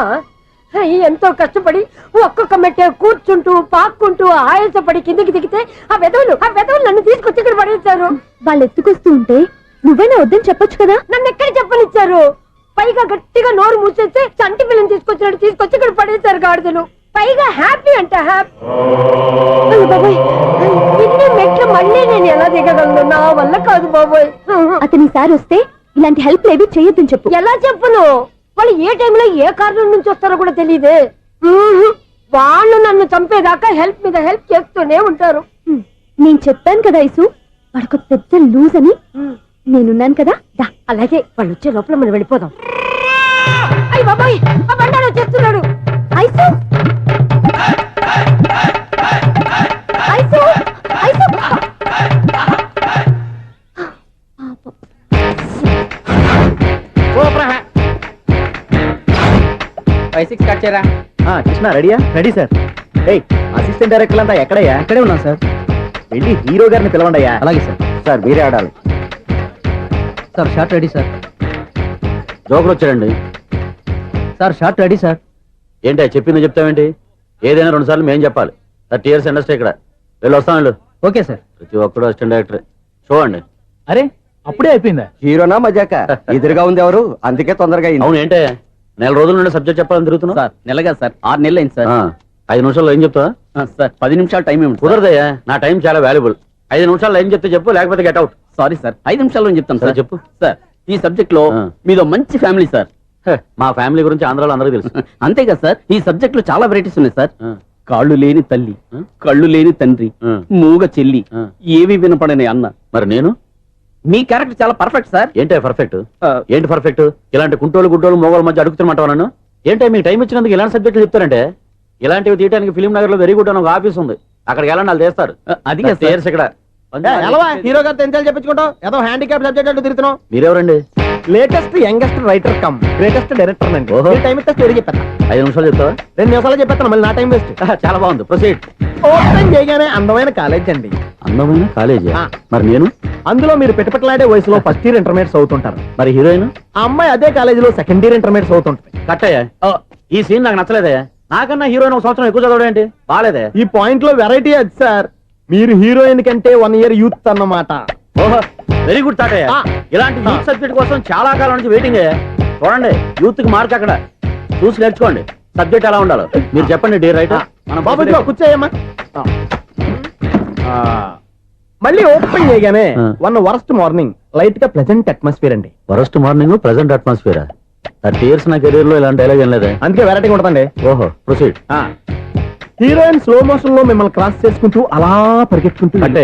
ఎంతో కష్టపడి ఒక్కొక్క మెట్టే కూర్చుంటూ పాక్కుంటూ ఆయాసపడి కిందికి దిగితే ఆ వెధవులు నన్ను తీసుకొచ్చి ఇక్కడ పడేశారు. వాళ్ళు ఎత్తుకొస్తూ ఉంటే నువ్వేనా వద్దని చెప్పొచ్చు కదా. నన్ను ఎక్కడ చెప్పనిచ్చారు? పైగా గట్టిగా నోరు మూసేస్తే చంటి పిల్లని తీసుకొచ్చినట్టు తీసుకొచ్చి ఇక్కడ పడేశారు గాడిదలు. పైగా హ్యాపీ అంటే హ్యాపీ. బాబోయ్, ఇన్ని మెట్లు మళ్ళీ నేను ఎలా దిగగలను? నా వల్ల కాదు బాబోయ్. అతని సారి వస్తే ఇలాంటి హెల్ప్ లేవి చేయొద్దని చెప్పు. ఎలా చెప్పును? వాళ్ళు ఏ టైంలో ఏ కారణం నుంచి వస్తారో కూడా తెలియదే. వాళ్ళు నన్ను చంపేదాకా హెల్ప్ మీద హెల్ప్ చేస్తూనే ఉంటారు. నేను చెప్పాను కదా ఐసు, వాడికి పెద్ద లూజ్ అని. నేనున్నాను కదా, దా. అలాగే, వాళ్ళు వచ్చే లోపల మనం వెళ్ళిపోదాం. అయ్య బాబాయ్, ఆ బండారు వచ్చేస్తున్నాడు. Ice, ice, ice. 5-6 కట్ చేయరా. కృష్ణ రెడీయా? Ready sir. అసిస్టెంట్ డైరెక్టర్ అంతా ఎక్కడయ్యా? ఇక్కడే ఉన్నా సార్. వెళ్ళి హీరో గారిని పిలవండి అయ్యా. అలాగే సార్. సార్ మీరే ఆడాలి sir. Shot ready sir. Joker వచ్చాడండి. Sir shot ready sir. ఏంటి చెప్పింది చెప్తావేంటి? ఏదైనా 2 సార్లు మేం చెప్పాలి. 30 years ఇండస్ట్రీ ఇక్కడ. వెళ్ళి వస్తాం వెళ్ళు. Okay sir. ప్రతి ఒక్కడు అసిస్టెంట్ డైరెక్టర్. చూడండి. అరే, అప్పుడే అయిపోయిందా? హీరోనా మజాక? ఎదురుగా ఉంది ఎవరు, అందుకే తొందరగా అయింది. అవును, ఏంటే 4 రోజుల నుండి సబ్జెక్ట్ చెప్పాలని తిరుగుతున్నా? సార్ నెలగా సార్, 6 నెలలు అయింది సార్. 5 నిమిషాల్లో ఏం చెప్తా సార్? 10 నిమిషాలు టైం ఏమి కుదరదయ్యా, నా టైం చాలా వాల్యుబుల్. 5 నిమిషాల్లో ఏం చెప్తే చెప్పు, లేకపోతే గెట్ అవుట్. సారీ సార్, 5 నిమిషాల్లో చెప్తాను సార్. చెప్పు సార్, ఈ సబ్జెక్ట్ లో మీదో మంచి ఫ్యామిలీ సార్. మా ఫ్యామిలీ గురించి ఆంధ్రాలో అందరికీ తెలుసు. అంతే కదా సార్, ఈ సబ్జెక్ట్ లో చాలా వెరైటీస్ ఉన్నాయి సార్. కాళ్ళు లేని తల్లి, కళ్ళు లేని తండ్రి, మూగ చెల్లి, ఏవి వినపడని అన్న. మరి నేను? మీ క్యారెక్టర్ చాలా పర్ఫెక్ట్ సార్. ఏంటే పర్ఫెక్ట్? ఏంటి పర్ఫెక్ట్? ఇలాంటి కుంటోలు గుడ్డోలు మోగోల మధ్య అడుగుతున్నమాట నన్ను. ఏంటంటే మీకు టైం ఇచ్చినందుకు ఇలాంటి సబ్జెక్టులు చెప్తారంటే? ఇలాంటివి తీయడానికి ఫిలిం నగర్ లో వెరీ గుడ్ అని ఒక ఆఫీస్ ఉంది, అక్కడికి వెళ్ళండి, వాళ్ళు చేస్తారు. అది ఇక్కడ హీరో గారు తెంచాలి చెప్పించుకుంటాం, ఏదో హ్యాండిక్యాప్ సబ్జెక్ట్ అంటూ తిరుగుతున్నాం. మీరెవరండి? Latest youngest writer cum greatest director అండి. టైం ఇస్తే స్టోరీ చెప్పేస్తా. 5 నిమిషాలు చెప్తావా? 2 నిమిషాలు చెప్పేస్తాను, మళ్ళీ నా టైం వేస్ట్. చాలా బాగుంది, ప్రొసీడ్. ఓపెన్ చేయగానే అందమైన కాలేజ్ అండి. అందమైన కాలేజీ? మరి నేను? అందులో మీరు పెట్టుపట్లాడే వయసులో ఫస్ట్ ఇయర్ ఇంటర్మీడియట్స్ అవుతుంటారు. మరి హీరోయిన్? ఆ అమ్మాయి అదే కాలేజీలో సెకండ్ ఇయర్ ఇంటర్మీడియట్స్ అవుతుంటుంది. కట్టయ్యా, ఈ సీన్ నాకు నచ్చలేదయ్యా. నాకన్నా హీరోయిన్ 1 సంవత్సరం ఎక్కువ చదవడం ఏంటి? బాలేదే. ఈ పాయింట్ లో వెరైటీ అది సార్. మీరు హీరోయిన్ కంటే 1 year యూత్ అన్నమాట. ఓహో వెరీ గుడ్ తాతయ్య. ఆ. ఇలాంటి యూత్ సబ్జెక్ట్ కోసం చాలా కాలం నుంచి వెయిటింగ్. చూడండి యూత్ కి మార్క్ అక్కడ చూసి నేర్చుకోండి. సబ్జెక్ట్ ఎలా ఉండాలో మీరు చెప్పండి డీ రైట్. బాబు ఇదిగో కూర్చోయమ్మా. మళ్ళీ ఓపెన్ చేయగానే ఆ. 1 worst మార్నింగ్ లైట్ గా ప్లెజెంట్ అట్మాస్ఫియర్ అండి. First morning present atmosphere. 30 years నా కెరీర్ లో ఇలాంటి డైలాగ్ ఏం లేదే. అందుకే వెరైటీగా ఉంటుందండి. ఓహో ప్రొసీడ్. హీరోయిన్ స్లో మోషన్ లో మిమ్మల్ని క్రాస్ చేసుకుంటూ అలా పరిగెట్టుకుంటూ అంటే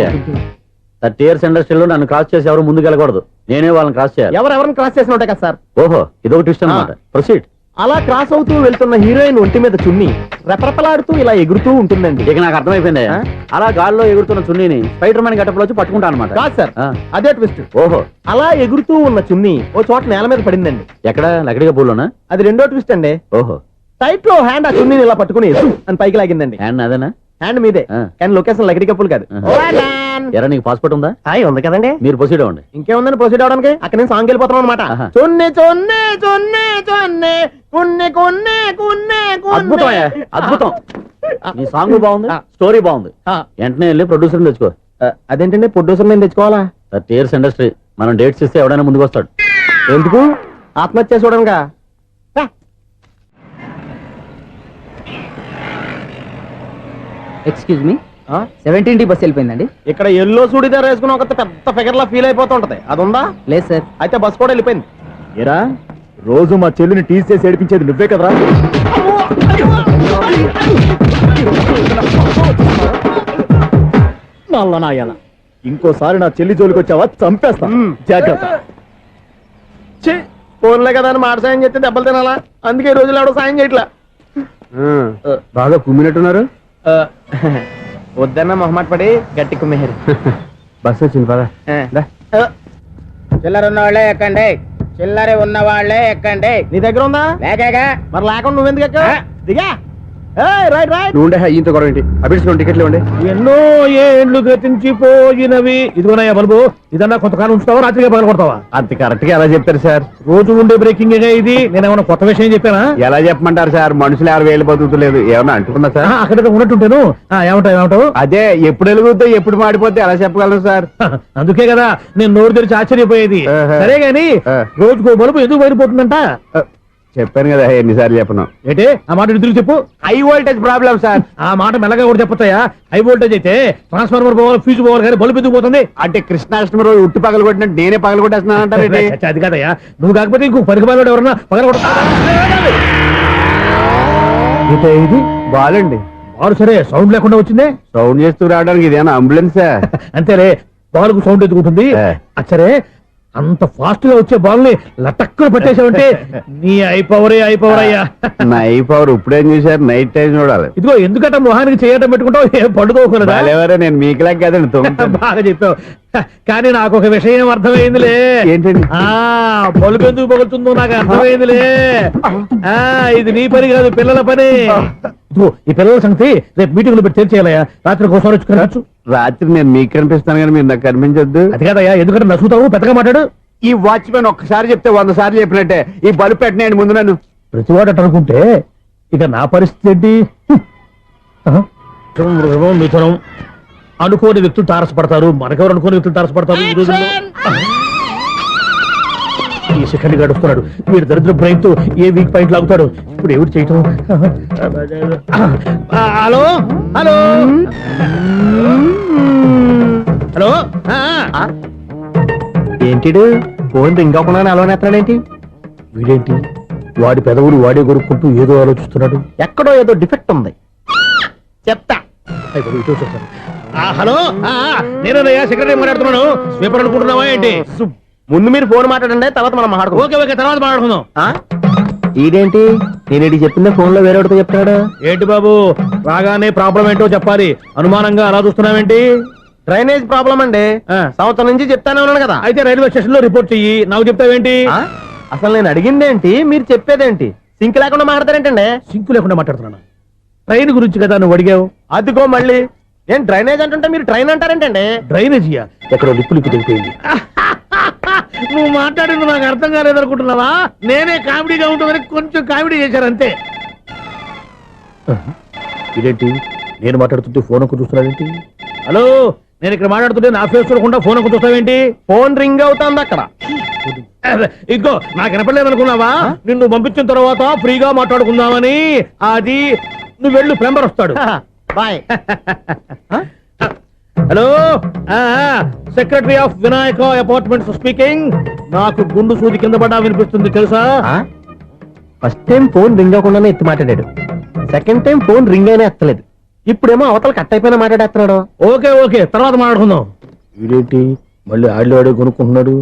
30 years ఇండస్ట్రీలో నన్ను క్రాస్ చేసి ఎవరు ముందుకు వెళ్ళకూడదు. నేనే వాళ్ళని క్రాస్ చేయాలి. ఎవరెవరిని క్రాస్ చేసిన ఉంటాయి కదా సార్. ఓహో ఇదొక ట్విస్ట్ అన్నమాట. ప్రొసీడ్. అలా క్రాస్ అవుతూ వెళ్తున్న హీరోయిన్ ఒంటి మీద చున్ని రెపరెపలాడుతూ ఇలా ఎగురుతూ ఉంటుందండి. ఇక నాకు అర్థమైపోయింది. ఆ? అలా గాల్లో ఎగురుతున్న చున్నీని స్పైడర్ మ్యాన్ గట్టపులో వచ్చి పట్టుకుంటా అనమాట. కాదు సార్, ఆ. అదే ట్విస్ట్. ఓహో అలా ఎగురుతూ ఉన్న చున్ని ఓ చోట నేల మీద పడిందండి. ఎక్కడ లకడిగా పూల్లోనా? అది రెండో ట్విస్ట్ అండి. ఓహో టైట్ లో హ్యాండ్ ఆ చున్నీని ఇలా పట్టుకుని అని పైకి లాగిందండి. హ్యాండ్ అదేనా? హ్యాండ్ మీదే ఆ. కానీ లొకేషన్ లకడి కప్పులు కాదు. ఆహా. ఎరా నీకు పాస్పోర్ట్ ఉందా? హాయ్ ఉంది కదండి. మీరు ప్రొసీడ్ అవ్వండి. ఇంకేముందని ప్రొసీడ్ అవడానికి అక్కడ నేను సాంగ్ వెళ్ళిపోతున్నాం అనమాట. ఆహా. చున్ని చున్ని చున్ని చున్ని కున్ని కున్ని కున్ని అద్భుతం అయ్యా, అద్భుతం. నీ సాంగ్ బాగుంది, స్టోరీ బాగుంది. వెంటనే వెళ్ళి ప్రొడ్యూసర్ తెచ్చుకో. అదేంటండి ప్రొడ్యూసర్ నేను తెచ్చుకోవాలా? 30 years ఇండస్ట్రీ మనం డేట్స్ ఇస్తే ఎవడైనా ముందుకు వస్తాడు. ఎందుకు? ఆత్మహత్య చూడనుగా. Excuse me 17D bus వెళ్ళిపోయిందండి. ఇక్కడ ఎల్లో చూడిదార్ వేసుకుని ఒక పెద్ద ఫిగర్ లా ఫీల్ అయిపోతుంటది. అది ఉందా? లేదు సార్. అయితే బస్ కూడా వెళ్ళిపోయింది. ఏరా రోజు మా చెల్లిని టీస్ చేసి ఏడిపించేది నువ్వే కదరా? నాయన ఇంకోసారి నా చెల్లి జోలికి వచ్చావా చంపేస్తా. జాగ్రత్త. ఫోన్లే కదా అని మాట సాయం చేస్తే దెబ్బలు తినాలా? అందుకే ఈ రోజులు ఎవడో సాయం చేయట్లా. బాగా కుమ్మినట్టున్నారు. వద్దన్న మొహమాట పడి గట్టి కుమ్మేరు. బస్ వచ్చింది పద. చిల్లర ఉన్న వాళ్ళే ఎక్కండి, చిల్లర ఉన్న వాళ్ళే ఎక్కండి. నీ దగ్గర ఉందా? లేకగా మరి లేకుండా నువ్వెందుకు ఎక్కావు? దిగా. Right right. నువ్వు ఉండే ఇంత గొడవ ఏంటి? అభిడ్చుకోండి, టికెట్లు ఇవ్వండి. ఎన్నో ఏండ్లు గతించిపోయినవి. ఇదిగోనయ్యా బల్బు, ఇదన్నా కొంతకాలం ఉంచుతావా రాత్రిగా పగల కొడతావా? అంత కరెక్ట్ గా ఎలా చెప్తారు సార్? రోజు ఉండే బ్రేకింగ్ ఇది. నేనేమన్నా కొత్త విషయం చెప్పానా? ఎలా చెప్పమంటారు సార్? మనుషులు 60 వేలు బతుకుతలేదు. ఏమన్నా అంటున్నా సార్? అక్కడ ఉన్నట్టుంటాను. ఏమంటావు? అదే ఎప్పుడు వెలుగుతో ఎప్పుడు మాడిపోతే ఎలా చెప్పగలరు సార్? అందుకే కదా నేను నోరు తెరిచి ఆశ్చర్యపోయేది. సరే గాని రోజుకో బలుపు ఎందుకు బయటపోతుందంట? చెప్పాను కదా ఎన్నిసార్లు చెప్పను. ఏంటే ఆ మాట తిరిగి చెప్పు. High voltage problem sir. ఆ మాట మెల్లగా కూడా చెప్పతాయా? హై వోల్టేజ్ అయితే ట్రాన్స్ఫార్మర్ పోవాలి, ఫ్యూజ్ పోవాలి, కానీ బల్బు ఎందుకు పోతుంది? అంటే కృష్ణాష్టమి రోజు ఉట్టి పగలు కొట్టినట్టు నేనే పగలు కొట్టేస్తున్నాను అంటారు. అది కాదయ్యా, నువ్వు కాకపోతే ఇంకో పనికి పగలవాడు ఎవరన్నా పగల కొడతా. ఇది బాలండి. బాలు సరే సౌండ్ లేకుండా వచ్చిందే. సౌండ్ చేస్తూ రావడానికి ఇదేనా అంబులెన్సా? అంతేలే, బాలుకు సౌండ్ ఎదుగుతుంది. అచ్చరే అంత ఫాస్ట్ గా వచ్చే బాల్ ని లటక్కులు పట్టేసావంటే నీ అయిపోవరే అయ్యా. నైట్ పవర్ ఇప్పుడేం చూసారు? నైట్ టైం చూడాలి. ఇదిగో ఎందుకంటే మొహానికి చేయటం పెట్టుకుంటావు, ఏం పండుకోకూడదా? బాలేవరే, నేను మీకులా కదండి తొంగుతాను. బాగా చెప్పావు. కానీ నాకు ఒక విషయం అర్థమైందిలే. ఏంటండి? బలుపు ఎందుకు పగులుతుందో నాకు అర్థమైందిలే. ఇది నీ పని కాదు, పిల్లల పని. ఇదిగో ఈ పిల్లల సంగతి రేపు మీటింగ్ లో పెట్టి తెలిసేయాలయ్యా. రాత్రి ఒకసారి వచ్చి రాత్రి నేను మీకు కనిపిస్తాను కానీ మీరు నాకు కనిపించొద్దు. అది కాదయ్యా, ఎందుకంటే నసుగుతావు, పెద్దగా మాట్లాడు. ఈ వాచ్మెన్ ఒక్కసారి చెప్తే 100 సార్లు చెప్పినట్టే. ఈ బల్బు పెట్టినాయండి ముందు నన్ను. ప్రతివాడు అట్ట అనుకుంటే ఇక నా పరిస్థితి ఏంటి? మిథునం అనుకోని వ్యక్తులు తారసపడతారు. మనకెవరు అనుకోని వ్యక్తులు తారసపడతారు ఈ రోజుల్లో? ఈ సెకండ్ గడుపుతున్నాడు వీడు దరిద్ర బ్రెయిన్ తో ఏ వీక్ పాయింట్ లాగుతాడు. ఇప్పుడు ఎవరు చేయటం? Hello hello hello. ఏంటిడు ఫోన్ రింగ్ అవ్వకుండా అలవనేస్తాడేంటి? వీడేంటి వాడి పెదవులు వాడే కొరుక్కుంటూ ఏదో ఆలోచిస్తున్నాడు. ఎక్కడో ఏదో డిఫెక్ట్ ఉంది. చెప్తా. హలో, నేనయ్యా సెక్రటరీ మాట్లాడుతున్నాను. స్వీపర్ అనుకుంటున్నావా ఏంటి? ముందు మీరు ఫోన్ మాట్లాడండి, తర్వాత మనం మాట్లాడుకో. ఓకే ఓకే, తర్వాత మాట్లాడుకుందాం. ఇదేంటి నేను చెప్పిందే ఫోన్ లో వేరే చెప్తాడు? ఏంటి బాబు, రాగానే ప్రాబ్లం ఏంటో చెప్పాలి. అనుమానంగా అలా చూస్తున్నావేంటి? డ్రైనేజ్ ప్రాబ్లం అండి. సంవత్సరం నుంచి చెప్తానే ఉన్నాను కదా. అయితే రైల్వే స్టేషన్ లో రిపోర్ట్ చెయ్యి. నాకు చెప్తావేంటి? అసలు నేను అడిగిందేంటి, మీరు చెప్పేదేంటి? సింక్ లేకుండా మాట్లాడతారేంటండి? సింకు లేకుండా మాట్లాడుతున్నాను. ట్రైన్ గురించి కదా నువ్వు అడిగావు. అదిగో మళ్ళీ నేను డ్రైనేజ్ అంటుంటే మీరు ట్రైన్ అంటారేంటండి? డ్రైనేజీయా? ఎక్కడో లిప్పు తెగిపోయింది. నువ్వు మాట్లాడింది నాకు అర్థం కాలేదనుకుంటున్నావా? నేనే కామెడీగా ఉంటుందని కొంచెం కామెడీ చేశారు అంతే. ఇదేంటి నేను మాట్లాడుతుంటే ఫోన్ ఒక చూస్తున్నాడేంటి? హలో, నేను ఇక్కడ మాట్లాడుతుంటే నా ఫేస్ చూడకుండా ఫోన్ ఒక చూస్తావేంటి? ఫోన్ రింగ్ అవుతుంది అక్కడ. ఇదిగో నాకు వినపడలేదు అనుకున్నావా? నిన్ను పంపించిన తర్వాత ఫ్రీగా మాట్లాడుకుందామని. అది నువ్వు వెళ్ళు, ప్లంబర్ వస్తాడు. Bye. Hello, secretary of Vinayaka apartments speaking. నాకు గుండు సూది కింద పడ్డా వినిపిస్తుంది తెలుసా? ఫస్ట్ టైం ఫోన్ రింగ్ అవ్వకుండానే ఎత్తి మాట్లాడాడు. సెకండ్ టైం ఫోన్ రింగ్ అయినా ఎత్తలేదు. ఇప్పుడేమో అవతల కట్ అయిపోయినా మాట్లాడేస్తున్నాడు. ఓకే ఓకే, తర్వాత మాట్లాడుకుందాం. వీడేంటి మళ్ళీ ఆడి కొనుక్కుంటున్నాడు?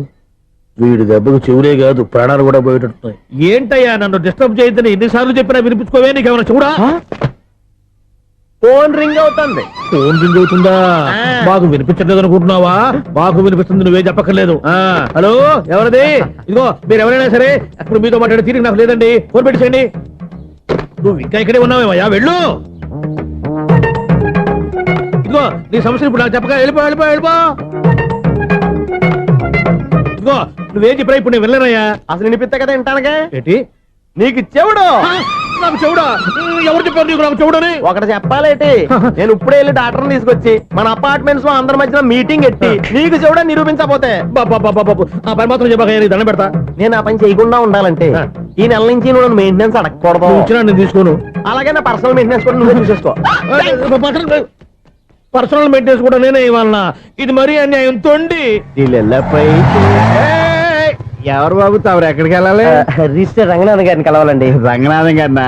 వీడి దెబ్బకు చెవులే కాదు, ప్రాణాలు కూడా పోయేటట్టున్నాయి. ఏంటయ్యా, నన్ను డిస్టర్బ్ చేయొద్దని ఎన్నిసార్లు చెప్పినా వినిపించుకోవే? నీకేమైనా చూడా? ఫోన్ రింగ్ అవుతుంది. ఫోన్ రింగ్ అవుతుందా? మాకు వినిపించట్లేదు అనుకుంటున్నావా? మాకు వినిపిస్తుంది, నువ్వే చెప్పక్కర్లేదు. హలో, ఎవరిది? ఇదిగో మీరు ఎవరైనా సరే ఇప్పుడు మీతో మాట్లాడే తీరిక నాకు లేదండి. ఫోన్ పెట్టేసేయండి. నువ్వు ఇంకా ఇక్కడే ఉన్నావేమయ్యా, వెళ్ళు. ఇదిగో నీ సమస్యలు ఇప్పుడు నాకు చెప్పక వెళ్ళిపో వెళ్ళిపో వెళ్ళిపో. ఇదిగో నువ్వేం చెప్పరా ఇప్పుడు నేను వెళ్ళానయ్యా. అసలు వినిపిస్తా కదా వింటానగా. ఏంటి నీకు చెవుడు? నాకు చెవుడా? ఎవరు చెప్పారు నీకు నాకు చెవుడని? ఒకటి చెప్పాలేటి, నేను ఇప్పుడే వెళ్ళి డాక్టర్ని తీసుకొచ్చి మన అపార్ట్మెంట్స్ లో అందరి మధ్యన మీటింగ్ ఎట్టి నీకు చెవుడని నిరూపించకపోతే ఆ పని మాత్రం చెప్పక నీకు దండం పెడతా. నేను ఆ పని చేయకుండా ఉండాలంటే ఈ నెల నుంచి నువ్వు మెయింటెనెన్స్ అడగకూడదు. ఇచ్చినా నేను తీసుకోను. అలాగే నా పర్సనల్ మెయింటెనెన్స్ కూడా నువ్వే చూసేసుకో. పర్సనల్ మెయింటెనెన్స్ కూడా నేనే ఇవ్వాలన్నా? ఇది మరీ అన్యాయం తోండి. ఎవరు బాబు తమరు ఎక్కడికి వెళ్ళాలి? రిజిస్టర్ రంగనాథ్ గారిని కలవాలండి. రంగనాథం గారినా?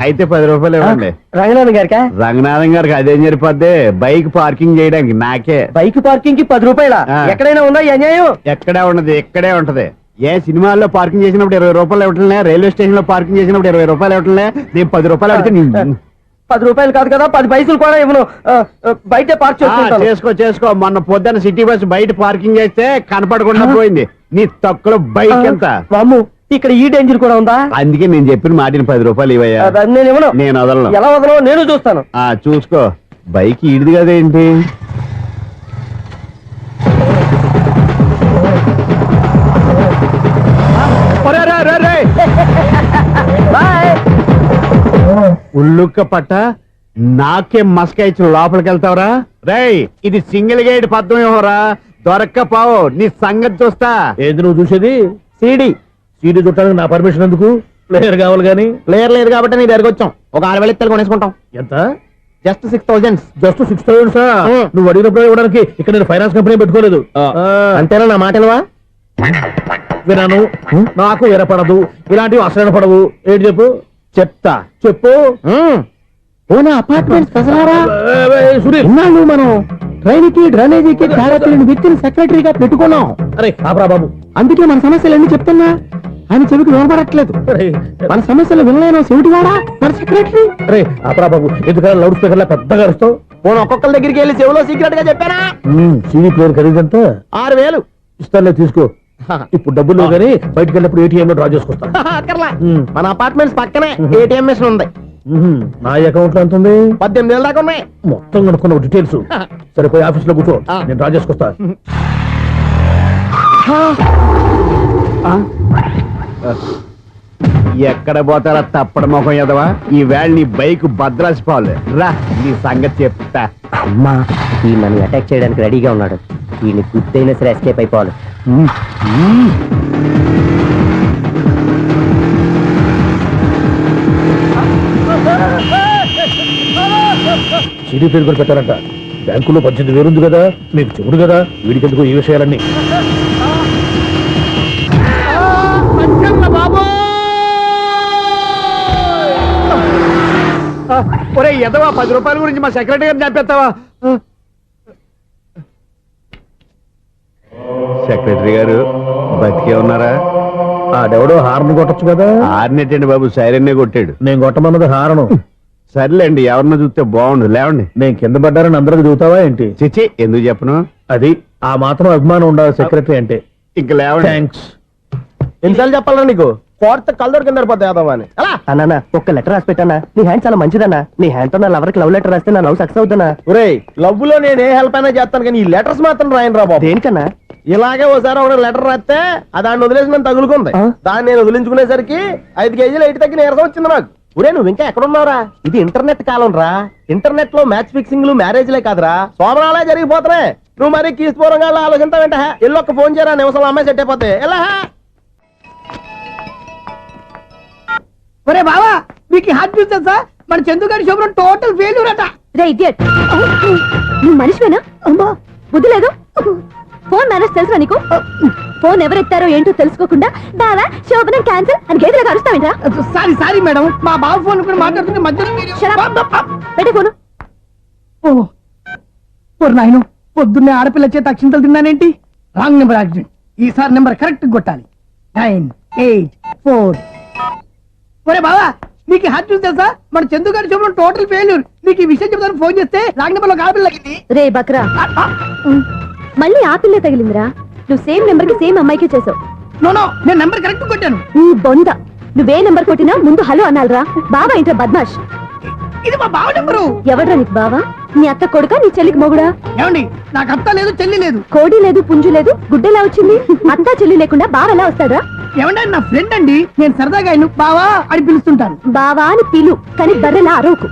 అయితే 10 రూపాయలు ఇవ్వండి. రంగనాథ్ గారికా? రంగనాథం గారికి అదేం సరిపోద్ది, బైక్ పార్కింగ్ చేయడానికి నాకే. బైక్ పార్కింగ్ కి 10 రూపాయల? ఎక్కడైనా ఉందా ఈ అన్యాయం? ఎక్కడే ఉండదు, ఇక్కడే ఉంటది. ఏ సినిమాల్లో పార్కింగ్ చేసినప్పుడు 20 రూపాయలు ఇవ్వట్లే, రైల్వే స్టేషన్ లో పార్కింగ్ చేసినప్పుడు 20 రూపాయలు ఇవ్వట్లే, నేను 10 రూపాయలు అడిగితే 10 రూపాయలు కాదు కదా, 10 పైసలు కూడా ఇవ్వను. బయట పార్క్ చేసుకుంటాను. చేసుకో. మొన్న పొద్దున్న సిటీ బస్ బయట పార్కింగ్ చేస్తే కనపడకుండా పోయింది. నీ తక్కువ బైక్ ఎంత? మాము ఇక్కడ ఈ డేంజర్ కూడా ఉందా? అందుకే నేను చెప్పిన మాటిని 10 రూపాయలు ఇవ్వయ్యా. నేను ఇవ్వను. నేను వదలను. ఎలా వదలను నేను చూస్తాను. చూసుకో. బైక్ ఈడిది కదేంటి? ఉల్లుక్క పట్ట నాకే మస్క ఇచ్చిన లోపలికి వెళ్తావరా? రేయ్, ఇది సింగిల్ గేట్ పద్మం ఇవ్వరా, దొరక్కపోవు నీ సంగతి చూస్తా. ఏది నువ్వు చూసేది? సీడీ చుట్టానికి నా పర్మిషన్ ఎందుకు? ప్లేయర్ కావాలి గానీ. ప్లేయర్ లేదు కాబట్టి నీ దగ్గరకు వచ్చాం. ఒక 6,000 ఇత్తలు కొనేసుకుంటాం. ఎంత? జస్ట్ 6,000. జస్ట్ 6,000? నువ్వు అడిగినప్పుడు ఇవ్వడానికి ఇక్కడ నేను ఫైనాన్స్ కంపెనీ పెట్టుకోలేదు. అంతేనా నా మాటలువా? వినాను, నాకు వినపడదు, ఇలాంటివి అసలు వినపడవు. ఏంటి చెప్పు? చెప్తా. చెప్పు. అపార్ట్మెంట్ సునీల్, మనం ట్రైన్కి డ్రైనేజీకి తేడాలని వ్యక్తిని సెక్రటరీగా పెట్టుకున్నాం. అరే ఆపరా బాబు, అందుకే మన సమస్యలన్నీ చెప్తున్నా. ఆయన చెవికి వినపడట్లేదు. మన సమస్యలు వినలేను చెవిటివాడా మన సెక్రటరీ. అరే ఆపరా బాబు, ఎందుకన్నా లౌడ్ స్పీకర్ లా పెద్దగా అరుస్తావు? పోను ఒక్కొక్కరి దగ్గరికి వెళ్ళి చెవిలో సీక్రెట్ గా చెప్పానా? CD player ఖరీదంతా 6,000. ఇస్తానులే, తీసుకో. ఇప్పుడు డబ్బులు లేవు కానీ బయటకు వెళ్ళినప్పుడు ఏటీఎం లో డ్రా చేసుకొస్తా. అక్కర్లా, మన అపార్ట్మెంట్స్ పక్కనే ఏటీఎం మిషన్ ఉంది. నా అకౌంట్ లో ఎంత ఉంది? 18,000 దాకా ఉన్నాయి. మొత్తం కనుక్కున్న డీటెయిల్స్. సరిపోయి ఆఫీస్ లో కూర్చో, నేను డ్రా చేసుకొస్తా. ఎక్కడ పోతారా తప్పడ మొఖం ఎదవా? ఈ వేళ నీ బైక్ భద్రాసి పోవాలి. రా, నీ సంగతి చెప్తా. అమ్మా, ఈ నన్ను అటాక్ చేయడానికి రెడీగా ఉన్నాడు. ఈయన గుద్దైనా సరే ఎస్కేప్ అయిపోవాలి. సీడీ ప్లేయర్ కూడా పెట్టారంట. బ్యాంకులో 18,000 ఉంది కదా, మీకు చెవుడు కదా, వీడికి ఎందుకు ఈ విషయాలన్నీ? ఒరే ఎదవా, 10 రూపాయల గురించి మా సెక్రటరీ గారిని చంపేస్తావా? సెక్రటరీ గారు బతికే ఉన్నారా? ఆడెవడో హార్న్ కొట్టచ్చు కదా. ఆరినెట్టండి బాబు, సైరన్నే కొట్టాడు. నేను కొట్టమన్నది హారను. సర్లేండి, ఎవరన్నా చూస్తే బాగుండు. లేవండి. నేను కింద పడ్డారని అందరికి చూతావా ఏంటి? చిచ్చి, ఎందుకు చెప్పను? అది ఆ మాత్రం అభిమానం ఉండాలి సెక్రటరీ అంటే. ఇంక లేవండి. థ్యాంక్స్. ఎన్నిసార్లు చెప్పాలా నీకు? కోర్త కలర్ కింద పడతాయి యాదవ్ అని. అన్నా ఒక్క లెటర్ రాసి పెట్టానా? నీ హ్యాండ్ చాలా మంచిదన్నా. నీ హ్యాండ్ తో నా లవర్కి లవ్ లెటర్ రాస్తే నా లవ్ సక్సెస్ అవుతానా? ఒరే, లవ్ లో నేను ఏ హెల్ప్ అయినా చేస్తాను కానీ ఈ లెటర్స్ మాత్రం రాయను రా బాబు. దేనికన్నా? ఇలాగే ఓసారి ఒక లెటర్ రాస్తే దాన్ని వదిలేసి నన్ను తగులుకుంది. దాన్ని నేను వదిలించుకునేసరికి 5 కేజీలు ఎయిట్ తగ్గి నీరసం వచ్చింది నాకు. ఒరే నువ్వు ఇంకా ఎక్కడున్నావురా? ఇది ఇంటర్నెట్ కాలం రా. ఇంటర్నెట్ లో మ్యాచ్ ఫిక్సింగ్లు మ్యారేజ్లే కాదురా, సోమనాలే జరిగిపోతున్నాయి. నువ్వు మరి కీస్పూరంగా ఆలోచించావేంట? ఎల్లొక్క ఫోన్ చేయరా, నిమిషంలో అమ్మాయి సెట్ అయిపోతే ఎలా? ఒరే బావా, మీకు హార్ట్ న్యూస్ తెలుసా? మన చందుగారి శుభ్రం టోటల్ ఫెయిల్యూర్ అట. రే ఇడియట్, నువ్వు మనిషివేనా? అమ్మా, బుద్ధి లేదు. ఫోన్ మేనేజ్ తెలుసా నీకు? ఫోన్ ఎవరెత్తారో ఏంటో తెలుసుకోకుండా బావా శోభనం క్యాన్సిల్ అని గేదెలకు అరుస్తావేంట్రా? సారీ సారీ మేడం, మా బావ ఫోన్ కూడా మాట్లాడుతుంటే మధ్యలో మీరు- Shut up. పెట్టే ఫోను. ఓ నాయను, పొద్దున్నే ఆడపిల్ల చేత అక్షింతలు తిన్నానేంటి? Wrong number accident. ఈసారి నెంబర్ కరెక్ట్ కొట్టాలి. 9, 8, 4. ఒరే బావా, నీకు హార్ట్ న్యూస్ తెలుసా? మన చందుగారి శుభ్రం టోటల్ ఫెయిల్యూర్. నీకు ఈ విషయం చెప్తాను ఫోన్ చేస్తే రాంగ్ నెంబర్ లో ఆడపిల్ల తగ్గింది. రే బక్రా, మళ్ళీ ఆ పిల్లే తగిలిందిరా. నువ్వు సేమ్ నెంబర్ కి సేమ్ అమ్మాయికే చేసావు. నో నో, నేను నెంబర్ కరెక్ట్ కొట్టాను. నీ బొంద, నువ్వే నెంబర్ కొట్టినా ముందు హలో అనాలరా. బావా ఇంట్లో బద్మాష్. ఇది మా బావ నెంబరు. ఎవడ్రా నీకు బావా? నీ అత్త కొడుక, నీ చెల్లికి మొగుడా? ఏమండి, నాకు అత్త లేదు, చెల్లి లేదు. కోడి లేదు, పుంజు లేదు, గుడ్డెలా వచ్చింది? అత్త చెల్లి లేకుండా బావ ఎలా వస్తాడా? ఏమండి, నా ఫ్రెండ్ అండి, నేను సరదాగా ఆయన బావా అని పిలుస్తుంటాను. బావా అని పిలు, కానీ బర్రెలా అరవకు.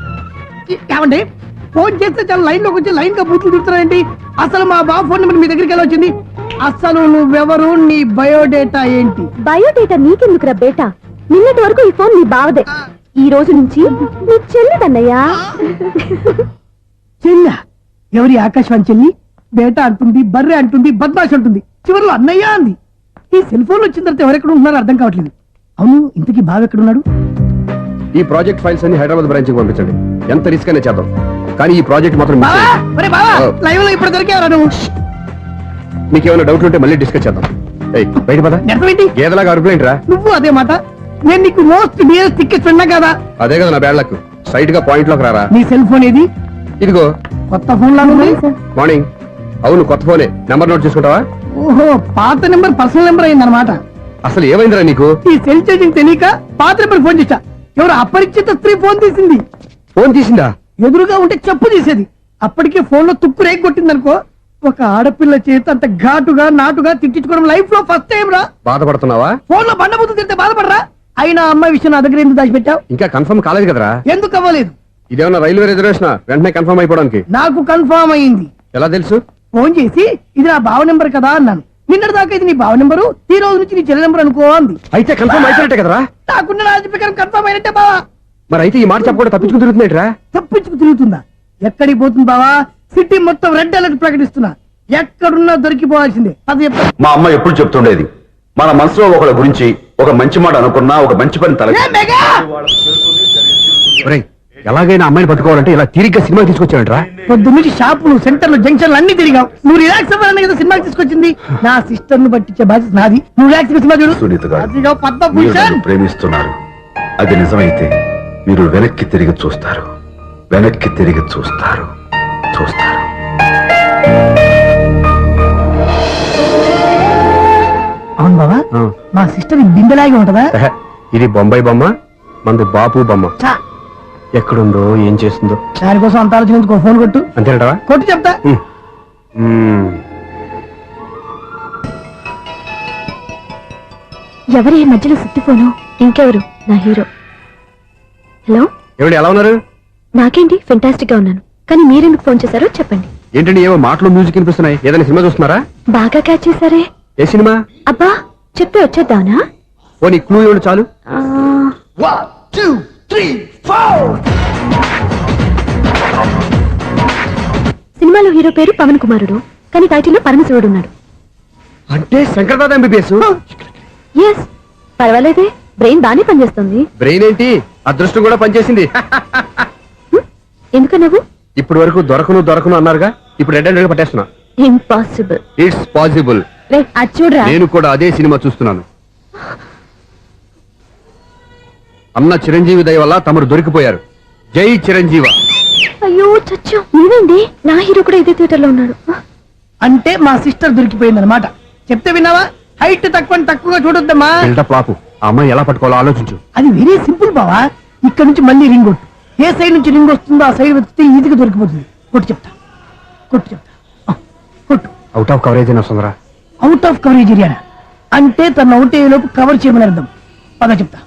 ఏమండి, ఫోన్ చేస్తే చాలా లైన్ లోకి వచ్చి లైన్ గా బూతులు తిడుతున్నాయండి. అసలు మా బావ ఫోన్ నెంబర్ మీ దగ్గరికి ఎలా వచ్చింది? అసలు నువ్వెవరు, నీ బయోడేటా ఏంటి? బయోడేటా నీకెందుకురా బేటా? నిన్నటి వరకు ఈ ఫోన్ నీ బావదే, ఈ రోజు నుంచి నీ చెల్లిదన్నయ్యా. చెల్ల ఎవరి? ఆకాశవాణి చెల్లి. బేటా అంటుంది, బర్రె అంటుంది, బద్మాష్ అంటుంది, చివరిలో అన్నయ్య అంది. ఈ సెల్ ఫోన్ వచ్చిన తర్వాత ఎవరెక్కడ ఉంటున్నారో అర్థం కావట్లేదు. అవును, ఇంతకీ బావ ఎక్కడున్నాడు? ఈ ప్రాజెక్ట్ ఫైల్స్ అన్ని హైదరాబాద్ బ్రాంచ్ కి పంపించండి. ఎంత రిస్క్ అయినా చేద్దాం, కానీ ఈ ప్రాజెక్ట్ మాత్రం మిస్ బావా, చేయొద్దు. ఒరే బావా, లైవ్ లో ఇప్పుడు దొరికేవరా నువ్వు? మీకు ఏమైనా డౌట్లు ఉంటే మళ్ళీ డిస్కస్ చేద్దాం. ఏయ్, బయట పద. నెరవేంటి? గేదలాగా అరుపులేంట్రా? నువ్వు అదే మాట. నేను నీకు మోస్ట్ డియరెస్ట్ టికెట్స్ ఉన్నా కదా. అదే కదా నా బ్యాడ్ లక్. స్ట్రైట్ గా పాయింట్ లోకి రారా. నీ సెల్ ఫోన్ ఏది? ఇదిగో కొత్త ఫోన్ లాగా ఉంది. మార్నింగ్. అవును, కొత్త ఫోనే. నెంబర్ నోట్ చేసుకుంటావా? ఓహో, పాత నెంబర్ పర్సనల్ నెంబర్ అయిందన్నమాట. అసలు ఏమైందిరా నీకు? ఈ సెల్ చేంజింగ్ తెలియక పాత నెంబర్ ఫోన్ చేశా. ఎవరు అపరిచిత స్త్రీ ఫోన్ తీసింది. ఫోన్ తీసిందా? ఎదురుగా ఉంటే చెప్పు తీసేది. అప్పటికే ఫోన్ లో తుక్కు రేగి కొట్టిందనుకో. ఒక ఆడపిల్ల చేత అంత ఘాటుగా నాటుగా తిట్టించుకోవడం లైఫ్ లో ఫస్ట్ టైం రా. బాధపడుతున్నావా? ఫోన్ లో బండబుద్ధి తింటే బాధపడరా? అయినా అమ్మాయి విషయం నా దగ్గర ఎందుకు దాచిపెట్టావు? ఇంకా కన్ఫర్మ్ కాలేదు కదరా. ఎందుకు అవ్వలేదు? ఇదేమన్నా రైల్వే రిజర్వేషన్? వెంటనే కన్ఫర్మ్ అయిపోవడానికి. నాకు కన్ఫర్మ్ అయింది. ఎలా తెలుసు? ఫోన్ చేసి ఇది నా బావ నెంబర్ కదా అన్నాను. నిన్నటి దాకా ఇది నీ బావ నెంబరు, ఈ రోజు నుంచి నీ చెల్లి నెంబర్ అనుకో అంది. అయితే కన్ఫర్మ్ అయిపోయినట్టే కదరా. నాకున్న రాజు ప్రకారం కన్ఫర్మ్ అయినట్టే బావా. మరి అయితే ఈ మాట చెప్పకుండా తప్పించుకుని తిరుగుతున్నట్రా? తప్పించుకు తిరుగుతుందా? ఎక్కడికి పోతుంది బావా? సిటీ మొత్తం రెడ్ అలర్ట్ ప్రకటిస్తున్నా. ఎక్కడున్నా దొరికిపోవాల్సిందే. అది మా అమ్మ ఎప్పుడు చెప్తుండేది, మన మనసులో ఒకళ్ళ గురించి ఒక మంచి మాట అనుకున్నా, ఒక మంచి పని తల ఎలాగైనా అమ్మాయిని పట్టుకోవాలంటే ఇలా తిరిగ్గా సినిమా తీసుకొచ్చాడంట్రా. పొద్దు నుంచి షాపులు, సెంటర్లు, జంక్షన్లు అన్ని తిరిగావు. నువ్వు రిలాక్స్ అవ్వాలని కదా సినిమాకి తీసుకొచ్చింది. నా సిస్టర్ ను పట్టించే బాధ్యత నాది. నువ్వు రిలాక్స్ సినిమా చూడు. సునీత గారు, అదిగో మీరు పద్మభూషణ్. నన్ను ప్రేమిస్తున్నారు. అది నిజమైతే మీరు వెనక్కి తిరిగి చూస్తారు, వెనక్కి తిరిగి చూస్తారు, చూస్తారు. అవును బావా, మా సిస్టర్ బిందెలాగే ఉంటదా? ఇది బొంబాయి బొమ్మ, మంది బాపు బొమ్మ. చా, ఎక్కడుందో ఏం చేస్తుందో. దానికోసం అంత ఆలోచించుకో. ఫోన్ కొట్టు. అంతేనటవా? కొట్టు చెప్తా. ఎవరి ఈ మధ్యలో సుత్తి ఫోను? ఇంకెవరు? నా హీరో. హలో, ఏమిటి ఎలా ఉన్నారు? నాకేంటి ఫెంటాస్టిక్ గా ఉన్నాను, కానీ మీరెందుకు ఫోన్ చేశారో చెప్పండి. ఏంటండి ఏవో మాటలు మ్యూజిక్ వినిపిస్తున్నాయి? ఏదైనా సినిమా చూస్తున్నారా? బాగా క్యాచ్ చేశారే. ఏ సినిమా? అబ్బా, చెప్తే వచ్చేద్దానా? ఓ నీ క్లూ ఇవ్వండి చాలు. 1, 2, 3, 4. సినిమాలో హీరో పేరు పవన్ కుమారుడు, కానీ టైటిల్లో పరమశివుడు ఉన్నాడు. అంటే శంకర్దాద ఎంబీబీఎస్. ఎస్, పర్వాలేదే, బ్రెయిన్ బానే పనిచేస్తుంది. బ్రెయిన్ ఏంటి, అదృష్టం కూడా పనిచేసింది. ఎందుకు నువ్వు? ఇప్పటి వరకు దొరకను అన్నారుగా, ఇప్పుడు రెడ్ హ్యాండెడ్ గా పట్టేస్తున్నా. ఇంపాసిబుల్. It's possible. అది చూడరా. నేను కూడా అదే సినిమా చూస్తున్నాను. అన్న చిరంజీవి దయ వల్ల తమరు దొరికిపోయారు. జై చిరంజీవ. అయ్యో చచ్చు, నీవేంటి? నా హీరో కూడా ఇదే థియేటర్ లో ఉన్నాడు. అంటే మా సిస్టర్ దొరికిపోయింది అనమాట. చెప్తే విన్నావా? హైట్ తక్కువగా చూడొద్దమ్మా. బిల్డప్ లాపు. ఆ అమ్మాయి ఎలా పట్టుకోవాలో ఆలోచించు. అది వెరీ సింపుల్ బావా. ఇక్కడ నుంచి మళ్ళీ రింగ్ కొట్టు. ఏ సైడ్ నుంచి రింగ్ వస్తుందో ఆ సైడ్ వెతికితే ఈజీగా దొరికిపోతుంది. కొట్టు చెప్తా. కొట్టు. అవుట్ ఆఫ్ కవరేజ్ అయినా వస్తుందిరా. అవుట్ ఆఫ్ కవరేజ్ ఏరియా అంటే తన అవుట్ అయ్యేలోపు కవర్ చేయమని అర్థం. పద చెప్తా.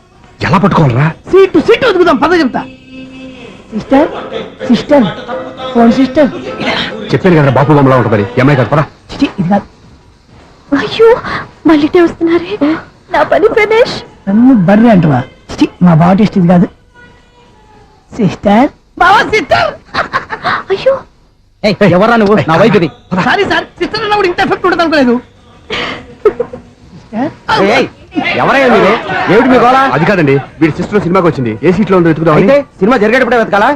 ఎలా పట్టుకోవాలరా? సీటు సీటు వదుకుదాం, పద చెప్తా. Sister sister phone sister. చెప్పాను కదా బాపు బొమ్మలా ఉంటుంది. అమ్మాయి కదా పరా. చిచి, ఇది కాదు. అయ్యో మళ్ళీ వస్తున్నారే, నా పని ఫినిష్. నన్ను బర్రె అంటవా? చిచి, మా బావ టేస్ట్ ఇది కాదు. సిస్టర్ బావా సిస్టర్. అయ్యో ఎవరా నువ్వు? నా వైఫ్ ఇది. సారీ సార్, సిస్టర్ అన్నప్పుడు ఇంత ఎఫెక్ట్ ఉండదు అనుకోలేదు. ఎవరయ్యా మీరు? ఏమిటి మీ గోళ? అది కాదండి, వీడి సిస్టర్ సినిమాకి వచ్చింది. ఏ సీట్ లో ఉందో వెతుకుదాం. అయితే సినిమా జరిగేటప్పుడే వెతకాలా?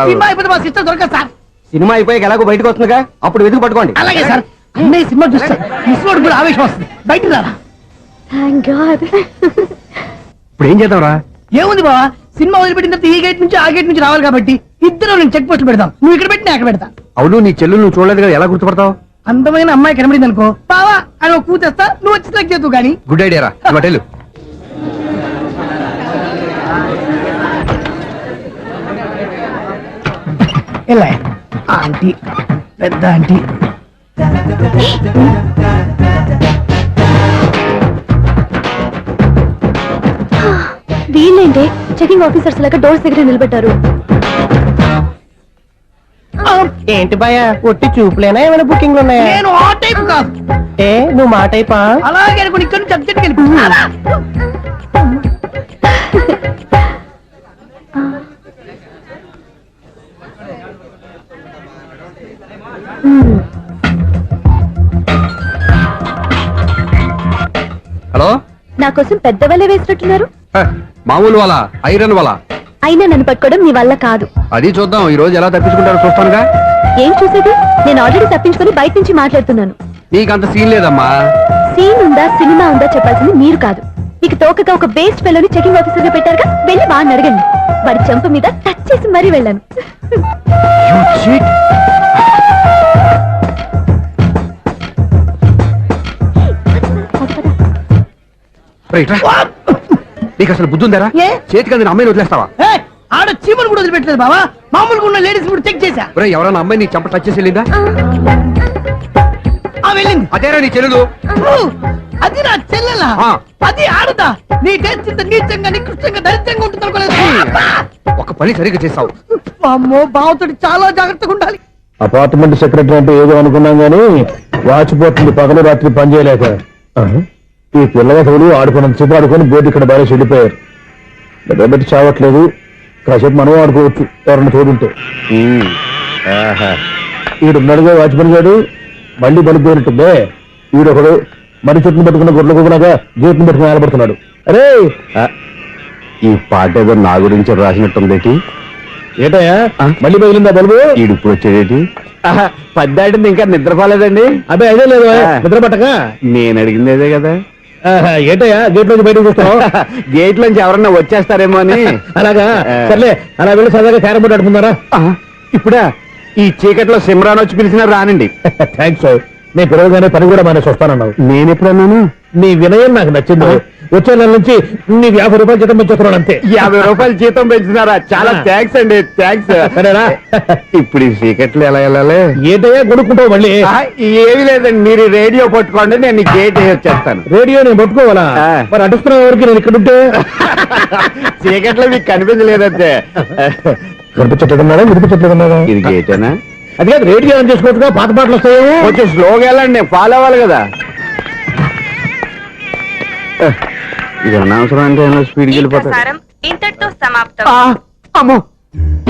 సినిమా అయిపోతే మా సిస్టర్ దొరకదు సార్. సినిమా అయిపోయాక ఎలాగో బయటకు వస్తుందిగా, అప్పుడు వెతుకు పట్టుకోండి. అలాగే సార్. అన్నయ్య సినిమా చూస్తారు, మిస్వాడు కూడా ఆవేశం వస్తుంది. బయట రారా. Thank God. ఇప్పుడు ఏం చేద్దాంరా? ఏముంది బావా, సినిమా వదిలిపెట్టిన తర్వాత ఈ గేట్ నుంచి ఆ గేట్ నుంచి రావాలి కాబట్టి ఇద్దరు నేను చెక్ పోస్టులు పెడతాం. నువ్వు ఇక్కడ పెట్టి నేను అక్కడ పెడతా. అవును, నీ చెల్లు నువ్వు చూడలేదు కదా, ఎలా గుర్తుపడతావు? అందమైన అమ్మాయి కనబడింది అనుకో, బావా అని ఒక కూతేస్తా, నువ్వు వచ్చి సెలెక్ట్ చేద్దు కానీ. గుడ్ ఐడియా రా. హోటల్ ఎలా ఆంటీ, పెద్ద ఆంటీ. వీళ్ళేంటి చెకింగ్ ఆఫీసర్స్ లాగా డోర్స్ దగ్గర నిలబెట్టారు. ఏంటి భయ, ఒట్టి చూపులేనా ఏమైనా బుకింగ్లు ఉన్నాయా? నేను ఆ టైప్ కాదు. ఏ నువ్వు మా టైపా? అలాగే అనుకుని ఇక్కడ నుంచి అర్జెంట్కి వెళ్ళిపో. హలో, నా కోసం పెద్ద వలే వేసినట్టున్నారు. మామూలు వాళ్ళ ఐరన్ వాళ్ళ. అయినా నన్ను పట్టుకోవడం మీ వల్ల కాదు. అది చూద్దాం, ఈ రోజు ఎలా తప్పించుకుంటారో చూస్తానుగా. ఏం చూసేది? నేను ఆల్రెడీ తప్పించుకొని బయట నుంచి మాట్లాడుతున్నాను. నీకంత సీన్ లేదమ్మా. సీన్ ఉందా సినిమా ఉందా చెప్పాల్సింది మీరు కాదు. మీకు తోకగా ఒక బేస్ట్ ఫెలోని చెకింగ్ ఆఫీసర్ గా పెట్టారుగా, వెళ్ళి వాడిని అడగండి. వాడి చెంప మీద టచ్ చేసి మరీ వెళ్ళాను. నీకు అసలు బుద్ధి ఉందారా? ఏ? చేతికి అందిన అమ్మాయిని వదిలేస్తావా? ఏయ్, ఆడ చీమలు కూడా వదిలిపెట్టలేదు బావా. మామూలుగా ఉన్న లేడీస్ కూడా చెక్ చేశా. ఎవరైనా అమ్మాయి నీ చెంప టచ్ చేసి వెళ్ళిందా? వెళ్ళింది. అదేరా నీ చెల్లెలు. అది నా చెల్లెలా? ఆ. అది ఆడదా? నీ టేస్ట్ ఇంత నీచంగా నికృష్టంగా దరిద్రంగా ఉంటుంది అనుకోలేదు. ఒక పని సరిగ్గా చేస్తావు. అమ్మో, బావతోటి చాలా జాగ్రత్తగా ఉండాలి. అపార్ట్మెంట్ సెక్రటరీ అంటే ఏదో అనుకున్నాం గానీ వాచిపోతుంది పగలు రాత్రి పని చేయలేక. ఈ పిల్లగతులు ఆడుకున్నంత సేపు ఆడుకొని బోర్డు ఇక్కడ బాగా చెడిపోయారు. నిద్రబెట్టి చావట్లేదు. కాసేపు మనం ఆడుకోవచ్చు ఎవరన్నా తోడుంటే. ఈడున్నాడుగా వాచ్మెన్ గారు, మళ్ళీ బలిపోయినట్టుందే. ఈడొకడు మరి చెట్టును పెట్టుకున్న గొడ్ల కుక్కలాగా గేట్ను పెట్టుకుని నిలబడుతున్నాడు. అరే, ఈ పాట ఏదో నా గురించి రాసినట్టుంది. ఏటయ్యా మళ్ళీ పగిలిందా బల్బు? ఈడు ఇప్పుడు వచ్చేదేటి? పద్దాటింది ఇంకా నిద్రపోలేదండి. అదే అదే లేదు నిద్ర పట్టక. నేను అడిగింది అదే కదా. ఏటయ్యా గేట్ నుంచి బయటకు చూస్తావు? గేట్ లోంచి ఎవరన్నా వచ్చేస్తారేమో అని. అలాగా, సర్లే అలా వెళ్ళి సరదాగా క్యారం బోర్డు ఆడుకుందారా? ఇప్పుడా? ఈ చీకట్లో సిమ్రాన్ వచ్చి పిలిచినా రానండి. థ్యాంక్స్. నేను పిలవగానే పని కూడా మానేసి వస్తానన్నావు. నేను ఎప్పుడన్నాను? నీ వినయం నాకు నచ్చింది. వచ్చే నెల నుంచి నీకు 50 రూపాయలు జీతం పెంచుతున్నాను అంతే. 50 రూపాయలు జీతం పెంచినారా? చాలా థ్యాంక్స్ అండి, థ్యాంక్స్. సరేనా? ఇప్పుడు ఈ చీకట్లు ఎలా వెళ్ళాలి? ఏంటయ్యా కొనుక్కుంటావు మళ్ళీ? ఏమీ లేదండి, మీరు రేడియో పట్టుకోండి, నేను గేట్ వచ్చేస్తాను. రేడియో నేను పట్టుకోవాలా? మరి అడుస్తున్న వరకు నేను ఇక్కడ ఉంటే చీకట్లో మీకు కనిపించలేదంటే. కనిపించట్లేదన్నారా వినిపించట్లేదన్నారా? ఇది గేటేనా? అది కాదు, రేడియో ఆన్ చేసుకోవచ్చుగా, పాత పాటలు వస్తాయేమో. కొంచెం స్లోగా వెళ్ళండి, నేను ఫాలో అవ్వాలి కదా. ఇది అనవసరం అంటే స్పీడ్కి వెళ్ళిపోతాడు. ఇంతటితో సమాప్తం. అమ్మో,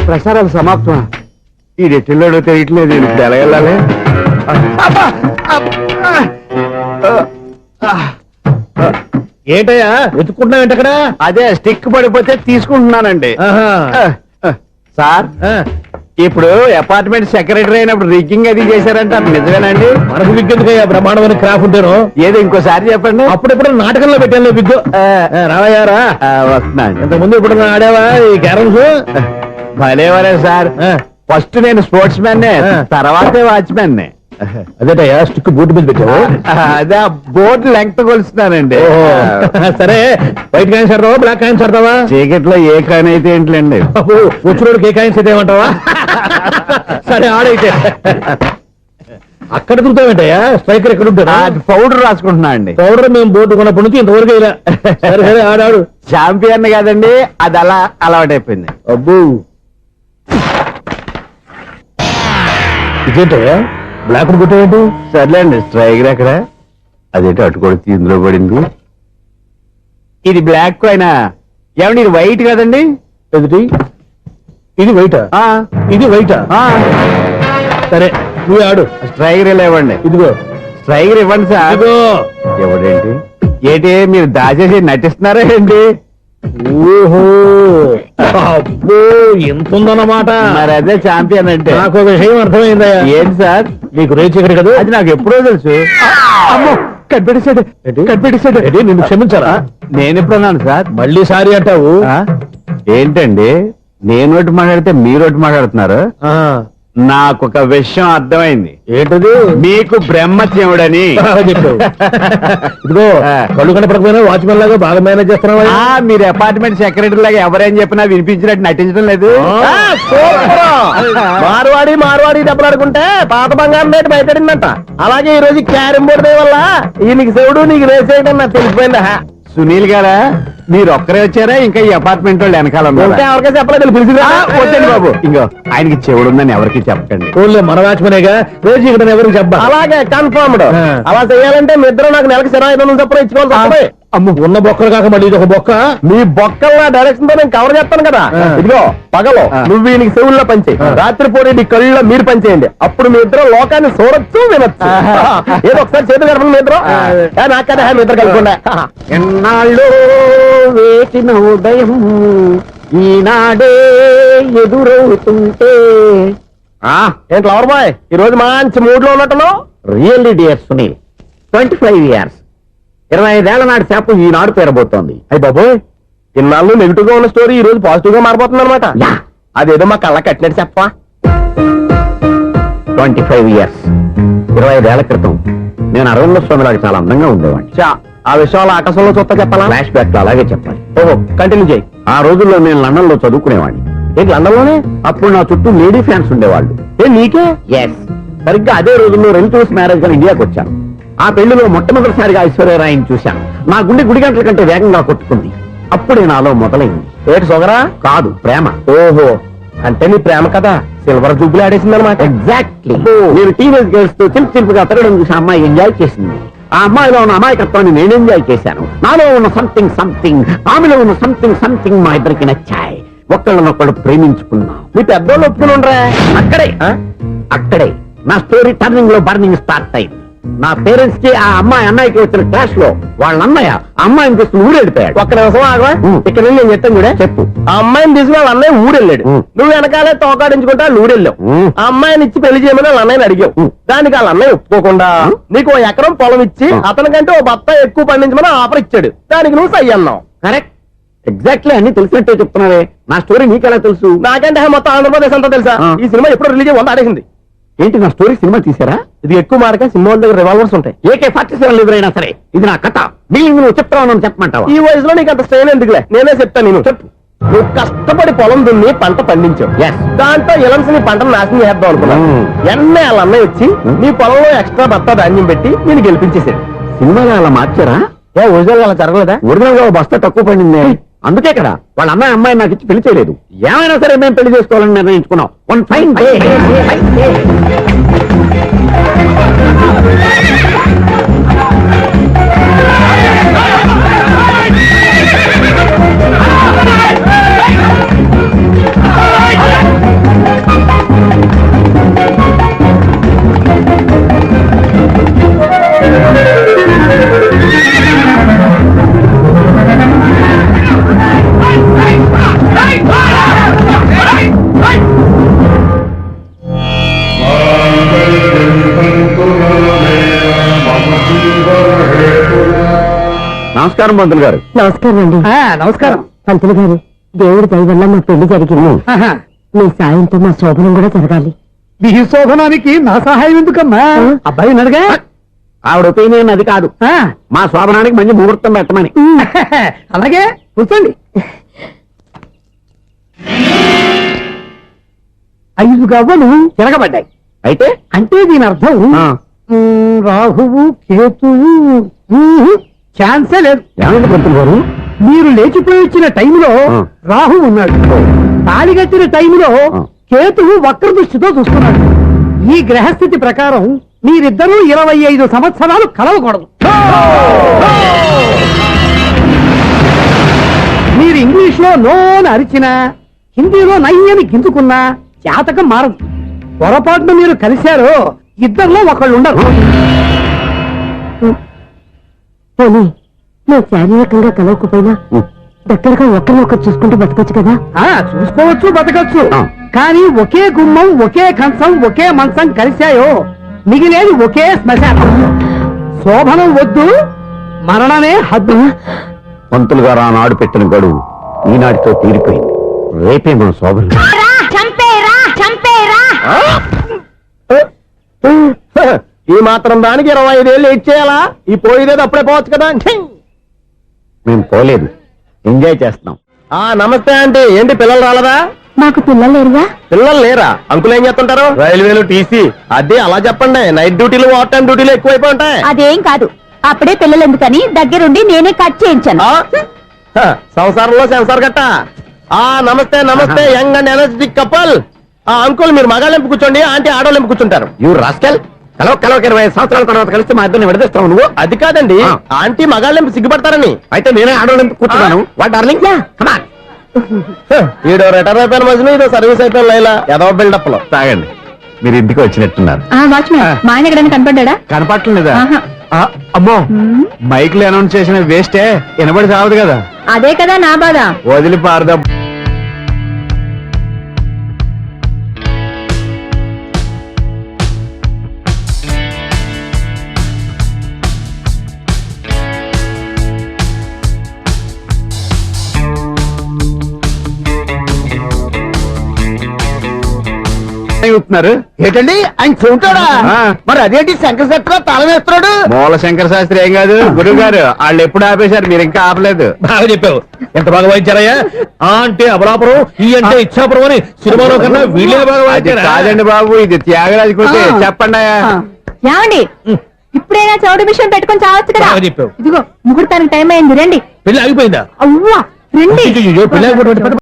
ప్రసారాలు సమాప్తం. ఈ రెట్టిల్లోడో తెలియట్లేదు, ఇప్పుడు ఎలా వెళ్ళాలి? ఏంటయ్యా వెతుక్కుంటున్నావు అక్కడ? అదే స్టిక్ పడిపోతే తీసుకుంటున్నానండి. సార్, ఇప్పుడు అపార్ట్మెంట్ సెక్రటరీ అయినప్పుడు రిగ్గింగ్ అది చేశారంటే అది నిజమేనండి? మనకు విగ్గెందుకయ్యా, బ్రహ్మాండమైన క్రాఫ్ ఉంటాను. ఏదో ఇంకోసారి చెప్పండి. అప్పుడెప్పుడు నాటకంలో పెట్టాను విగ్గు. రావయ్యారా? వస్తున్నాను. ఇంతకుముందు ఇప్పుడు ఆడావా ఈ క్యారమ్స్? భలేవరే సార్, ఫస్ట్ నేను స్పోర్ట్స్ మ్యాన్, తర్వాతే వాచ్మెన్. అదేటయ్యా స్టిక్ బూట్ మీద పెట్టావు? అదే బోర్డు లెంగ్త్ కొలుస్తున్నానండి. సరే, వైట్ కాయిన్స్ ఆడతావా బ్లాక్ కాయిన్స్ ఆడతావా? చీకట్లో ఏ కాయిన్ అయితే ఏంటండి? వచ్చినోడికి ఏ కాయిన్స్ అయితే ఏమంటావా? సరే ఆడైతే. అక్కడ తిరుగుతావేంటయ్యా? స్ట్రైకర్ ఎక్కడ ఉంటాడా? పౌడర్ రాసుకుంటున్నా అండి. పౌడర్ మేము బోర్డు కొన్నప్పటి నుంచి ఇంతవరకు ఇలా. సరే సరే ఆడాడు. ఛాంపియన్ కాదండి, అది అలా అలవాటైపోయింది. అబ్బో ఇదేంటయ్యా బ్లాక్ కొట్టావేంటి? సర్లేండి, స్ట్రైకర్ ఎక్కడ? అదేంటి అటుకొడితే ఇందులో పడింది. ఇది బ్లాక్ అయినా ఏమండి, ఇది వైట్ కదండి? ఎదుటి ఇది వైటా? ఆ, ఇది వైటా? ఆ. సరే నువ్వు ఆడు. స్ట్రైకర్ ఇలా ఇవ్వండి. ఇదిగో స్ట్రైకర్ ఇవ్వండి సార్. ఇదిగో. ఎవడేంటి ఏంటి మీరు దాచేసి నటిస్తున్నారా ఏంటి? ఓహో అబ్బో ఎంత ఉందన్నమాట. మరి అదే ఛాంపియన్ అంటే. నాకు ఒక విషయం అర్థమైందయ్యా. ఏంటి సార్? నీకు రేచి ఇక్కడ కదా? అది నాకు ఎప్పుడో తెలుసు. అమ్మో, కనిపెట్టేశాడు, కనిపెట్టేశాడు. నిన్ను క్షమించారా? నేను ఎప్పుడన్నాను సార్? మళ్ళీ సారీ అంటావు? ఆ? ఏంటండి నేను ఒకటి మాట్లాడితే మీరు ఒకటి మాట్లాడుతున్నారు? ఆ, నాకు ఒక విషయం అర్థమైంది. ఏంటది? మీకు బ్రహ్మత్యముడని. బాగా చెప్పావు. ఇదిగో కళ్ళు కనపడకపోయినా వాచ్మెన్ లాగా బాగా మేనేజ్ చేస్తున్నావా? ఆ, మీరు అపార్ట్మెంట్ సెక్రటరీ లాగా ఎవరేం చెప్పినా వినిపించినట్టు నటించడం లేదు. మార్వాడి మార్వాడి దెబ్బలాడుకుంటే పాత బంగారం రేటు బయటడిందంట. అలాగే ఈ రోజు క్యారం బోర్డు దే వల్ల ఈయనకి శివుడు నీకు రేసేయడం నాకు తెలిసిపోయిందా? సునీల్ గారా, మీరు ఒక్కరే వచ్చారా? ఇంకా ఈ అపార్ట్మెంట్ వాళ్ళు వెనకాల ఉన్నారా? ఇంకా ఎవరికైనా చెప్పలేదు, పిలిచిరా. వద్దండి బాబు, ఇంకో ఆయనకి చెవుడుందని ఎవరికి చెప్పకండి. ఓన్లీ మన వాచ్మెనేగా, రేచి ఇక్కడ ఎవరికి చెప్పా. అలాగే కన్ఫర్మ్డ్. అలా చేయాలంటే మీ ఇద్దరు నాకు నెలకు 25,000 చొప్పున ఇచ్చుకోవాలి తప్పదు. అమ్మ ఉన్న బొక్కలు కాక మళ్ళీ ఇది ఒక బొక్క. మీ బొక్కల్లా డైరెక్షన్ తో నేను కవర్ చేస్తాను కదా. ఇదిగో పగలో నువ్వు ఈయనకి చెవుల్లో పంచే, రాత్రి పూట నీ కళ్ళలో మీరు పనిచేయండి. అప్పుడు మీ ఇద్దరు లోకాన్ని చూడొచ్చు, వినొచ్చు. ఏదో ఒకసారి చేతులు కలపండి మీ ఇద్దరు. నాకు కదా మీ ఇద్దరు కలుపుకుండా. ఎన్నాళ్ళు వేసిన ఉదయం ఈనాడే ఎదురవుతుంటే. ఏంటి లవర్ బాయ్, ఈ రోజు మంచి మూడ్ లో ఉన్నట్టున్నావు. రియల్లీ డియర్ సునీల్, 25 years 25 ఏళ్ల నాటి శాపం ఈనాడు పేరబోతోంది. అయ్యి బాబోయ్, ఇన్నాళ్ళు నెగిటివ్ గా ఉన్న స్టోరీ ఈ రోజు పాజిటివ్ గా మారిపోతుంది అనమాట. అదేదో మా కళ్ళ కట్టినట్టు చెప్పా. 25 years 25 ఏళ్ల క్రితం నేను అరవింద స్వామిలాగా చాలా అందంగా ఉండేవాడిని. చా, ఆ విషయాలు ఆకాశంలో చూస్తా చెప్పాలా? ఫ్లాష్ బ్యాక్ లో అలాగే చెప్పాలి. ఓహో, కంటిన్యూ చేయి. ఆ రోజుల్లో నేను లండన్ లో చదువుకునేవాడిని. ఏంటి లండన్ లోనే? అప్పుడు నా చుట్టూ లేడీ ఫ్యాన్స్ ఉండేవాళ్ళు. నీకే? ఎస్, సరిగ్గా అదే రోజుల్లో రిలేటివ్స్ మ్యారేజ్ గా ఇండియాకి వచ్చాను. ఆ పెళ్లిలో మొట్టమొదటిసారిగా ఐశ్వర్యరాయని చూశాను. నా గుండె గుడి గంటల కంటే వేగంగా కొట్టుకుంది. అప్పుడే నాలో మొదలైంది. ఏటి సొగరా? కాదు, ప్రేమ. ఓహో, అంటే నీ ప్రేమ కదా సిల్వర్ జూబ్లీ ఆడేసింది అనమాట. ఎగ్జాక్ట్లీ. నేను టీనేజ్ గర్ల్స్ తో చిలిపి చిలిపిగా తిరగడం చూసి అమ్మాయి ఎంజాయ్ చేసింది. ఆ అమ్మాయిలో ఉన్న అమాయకత్వాన్ని నేను ఎంజాయ్ చేశాను. నాలో ఉన్న సంథింగ్ ఆమెలో ఉన్న సంథింగ్ మా ఇద్దరికి నచ్చాయి. ఒక్కళ్ళనొక్కడు ప్రేమించుకున్నాం. మీ పెద్దోళ్ళు ఒప్పుకుని ఉండరా? అక్కడే నా స్టోరీ టర్నింగ్ లో బర్నింగ్ స్టార్ట్ అయింది. నా పేరెంట్స్ కి ఆ అమ్మాయి అన్నయ్యకి వచ్చిన క్లాష్ లో వాళ్ళ అన్నయ్య ఆ అమ్మాయిని తీసుకుని ఊరెళ్ళిపోయాడు. ఒక్క నిమిషం ఆగవా? ఇక్కడ నేను చెప్తాను కూడా. చెప్పు. ఆ అమ్మాయిని తీసుకుని వాళ్ళ అన్నయ్య ఊరెళ్ళాడు. నువ్వు వెనకాలే తోకాడించుకుంటా ఊరెళ్ళావు. ఆ అమ్మాయిని ఇచ్చి పెళ్లి చేయమని వాళ్ళ అన్నయ్యని అడిగావు. దానికి వాళ్ళ అన్నయ్య ఒప్పుకోకుండా నీకు 1 ఎకరం పొలం ఇచ్చి అతనికంటే 1 బత్త ఎక్కువ పండించమని ఆఫర్ ఇచ్చాడు. దానికి నువ్వు సై అన్నావు. కరెక్ట్, ఎగ్జాక్ట్లీ అన్ని తెలిసినట్టే చెప్తున్నావే. నా స్టోరీ నీకెలా తెలుసు? నాకంటే మొత్తం ఆంధ్రప్రదేశ్ అంతా తెలుసా? ఈ సినిమా ఎప్పుడు రిలీజ్ 100 ఆడేసింది. ఏంటి, నా స్టోరీ సినిమా తీసారా? ఇది ఎక్కువ మార్క సినిమా వాళ్ళ దగ్గర రివాల్వర్స్ ఉంటాయి. AK-47 ఎదురైనా సరే ఇది నా కథ. బిల్లింగ్ నువ్వు చెప్తావు చెప్పమంటావా? ఈ వయసులో నీకు అంత స్ట్రెయిన్ ఎందుకులే, నేనే చెప్తాను. నేను చెప్పు. నువ్వు కష్టపడి పొలం దున్ని పంట పండించావు. దాంతో ఇలమ్స్ నీ పంటను నాశనం చేద్దాం అనుకున్నావు. ఎన్నే వాళ్ళ అన్నయ్య వచ్చి నీ పొలంలో ఎక్స్ట్రా బత్తా ధాన్యం పెట్టి నేను గెలిపించేసాడు. సినిమాలో అలా మార్చారా? ఒరిజినల్ అలా జరగలేదా? ఒరిజినల్ గా బస్తా తక్కువ పడింది. అందుకే కదా వాళ్ళ అమ్మాయి నాకు ఇచ్చి పెళ్లి చేయలేదు. ఏమైనా సరే మేము పెళ్లి చేసుకోవాలని నిర్ణయించుకున్నాం. One fine day. నమస్కారం పంతులు గారు. నమస్కారం అండి. నమస్కారం. పంతులు గారు, దేవుడి దయ వల్ల మా పెళ్లి జరిగింది. మీ సాయంతో మా శోభనం కూడా జరగాలి. మీ శోభనానికి నా సహాయం ఎందుకమ్మా? అబ్బాయి నడగా ఆవిడ ఒపీనియన్ అది కాదు. మా శోభనానికి మంచి ముహూర్తం పెట్టమని. అలాగే కూర్చోండి. 5 గవ్వలు తిరగబడ్డాయి. అయితే అంటే దీని అర్థం ఆ. రాహువు కేతువు ఛాన్సే లేదు. ఏమైంది పంతులు గారు? మీరు లేచిపోయి వచ్చిన టైంలో ఆ. రాహు ఉన్నాడు, తాళిగట్టిన టైంలో ఆ. కేతువు వక్ర దృష్టితో చూస్తున్నాడు. ఈ గ్రహస్థితి ప్రకారం మీరిద్దరూ 25 సంవత్సరాలు కలవకూడదు. మీరు ఇంగ్లీష్ లో నోని అరిచినా, హిందీలో నయ్యని గింజుకున్నా జాతకం మారదు. పొరపాటున మీరు కలిశారో ఇద్దరిలో ఒకళ్ళు ఉండరు. పోనీ నువ్వు శారీరకంగా కలవకపోయినా దగ్గరగా ఒకరినొకరు చూసుకుంటూ బతకొచ్చు కదా. చూసుకోవచ్చు, బతకచ్చు. ఆ. కానీ ఒకే గుమ్మం, ఒకే కంచం, ఒకే మంచం కలిశాయో మిగిలేది ఒకే శ్మశానం. శోభనం వద్దు, మరణమే హద్దు. పంతులు గారు ఆనాడు పెట్టిన గడువు ఈనాటితో తీరిపోయింది. రేపే మన శోభనం. ఈ మాత్రం దానికి 25 ఏళ్ళు వెయిట్ చేయాలా? ఈ పోయేదేదో అప్పుడే పోవచ్చు కదా. మేము పోలేదు, ఎంజాయ్ చేస్తున్నాం. నమస్తే అంటే ఏంటి పిల్లలు రాలదా? మాకు పిల్లలు లేరుగా. పిల్లలు లేరా? అంకులు ఏం చేస్తుంటారు? రైల్వేలు, టీసీ. అదే అలా చెప్పండి. నైట్ డ్యూటీలు, ఓవర్ టైం డ్యూటీలు ఎక్కువైపోయి ఉంటాయి. అదేం కాదు, అప్పుడే పిల్లలు ఎందుకని దగ్గరుండి నేనే కట్ చేయించాను. సంసారంలో సెన్సార్ గట్ట. నమస్తే నమస్తే, young and energetic couple. Uncle మీరు మగాళ్ళెంపు కూర్చోండి, ఆంటీ ఆడోళ్ళెంపు కూర్చుంటారు. యూ రాస్కెల్, కలవ 20 సంవత్సరాల తర్వాత కలిస్తే మా ఇద్దరిని విడదీస్తావు నువ్వు. అది కాదండి, ఆ. ఆంటీ మగాళ్ళెంపు సిగ్గుపడతారని. అయితే నేనే ఆడవాళ్ళని కూర్చున్నాను. What darling, come on. ఈడో రిటైర్ అయిపోయిన మధ్యలో ఇదో సర్వీస్ అయిపోయిన లైలా ఏదో బిల్డప్ లో. తాగండి, మీరు ఇంటికి వచ్చినట్టున్నారు. వాచ్మెన్ మా ఆయన ఎక్కడైనా కనపడ్డా? కనపడలేదా? ఆహా. అమ్మో, మైక్ లో అనౌన్స్ చేసిన వేస్టే, వినబడి సావదు కదా. అదే కదా నా బాధ. వదిలి పారదా. అవుతున్నారు ఏంటండి ఆయన చూంటాడా? ఆ. మరి అదేంటి శంకర శెట్టిలో తాళం వేస్తున్నాడు? మూల శంకర శాస్త్రి ఏం కాదు, గురువు గారు వాళ్ళు ఎప్పుడు ఆపేశారు, మీరు ఇంకా ఆపలేదు. బాగా చెప్పావు, ఎంత బాగా వాయించారయ్యా. ఆ అంటే అబలాపురం, ఈ అంటే ఇచ్చాపురం అని సినిమాలో కన్నా వీళ్ళే బాగా అది వాయించారా? కాదండి బాబు, ఇది త్యాగరాజు కూతే. చెప్పండి. ఏమండి, ఇప్పుడైనా చౌడు మిషన్ పెట్టుకొని చావచ్చు కదా. బాగా చెప్పావు. ఇదిగో ముహూర్తానికి టైం అయింది, రండి. పెళ్లి ఆగిపోయిందా? అవ్వా రండి. అయ్యయ్యో, పెళ్లి ఆగిపోవడం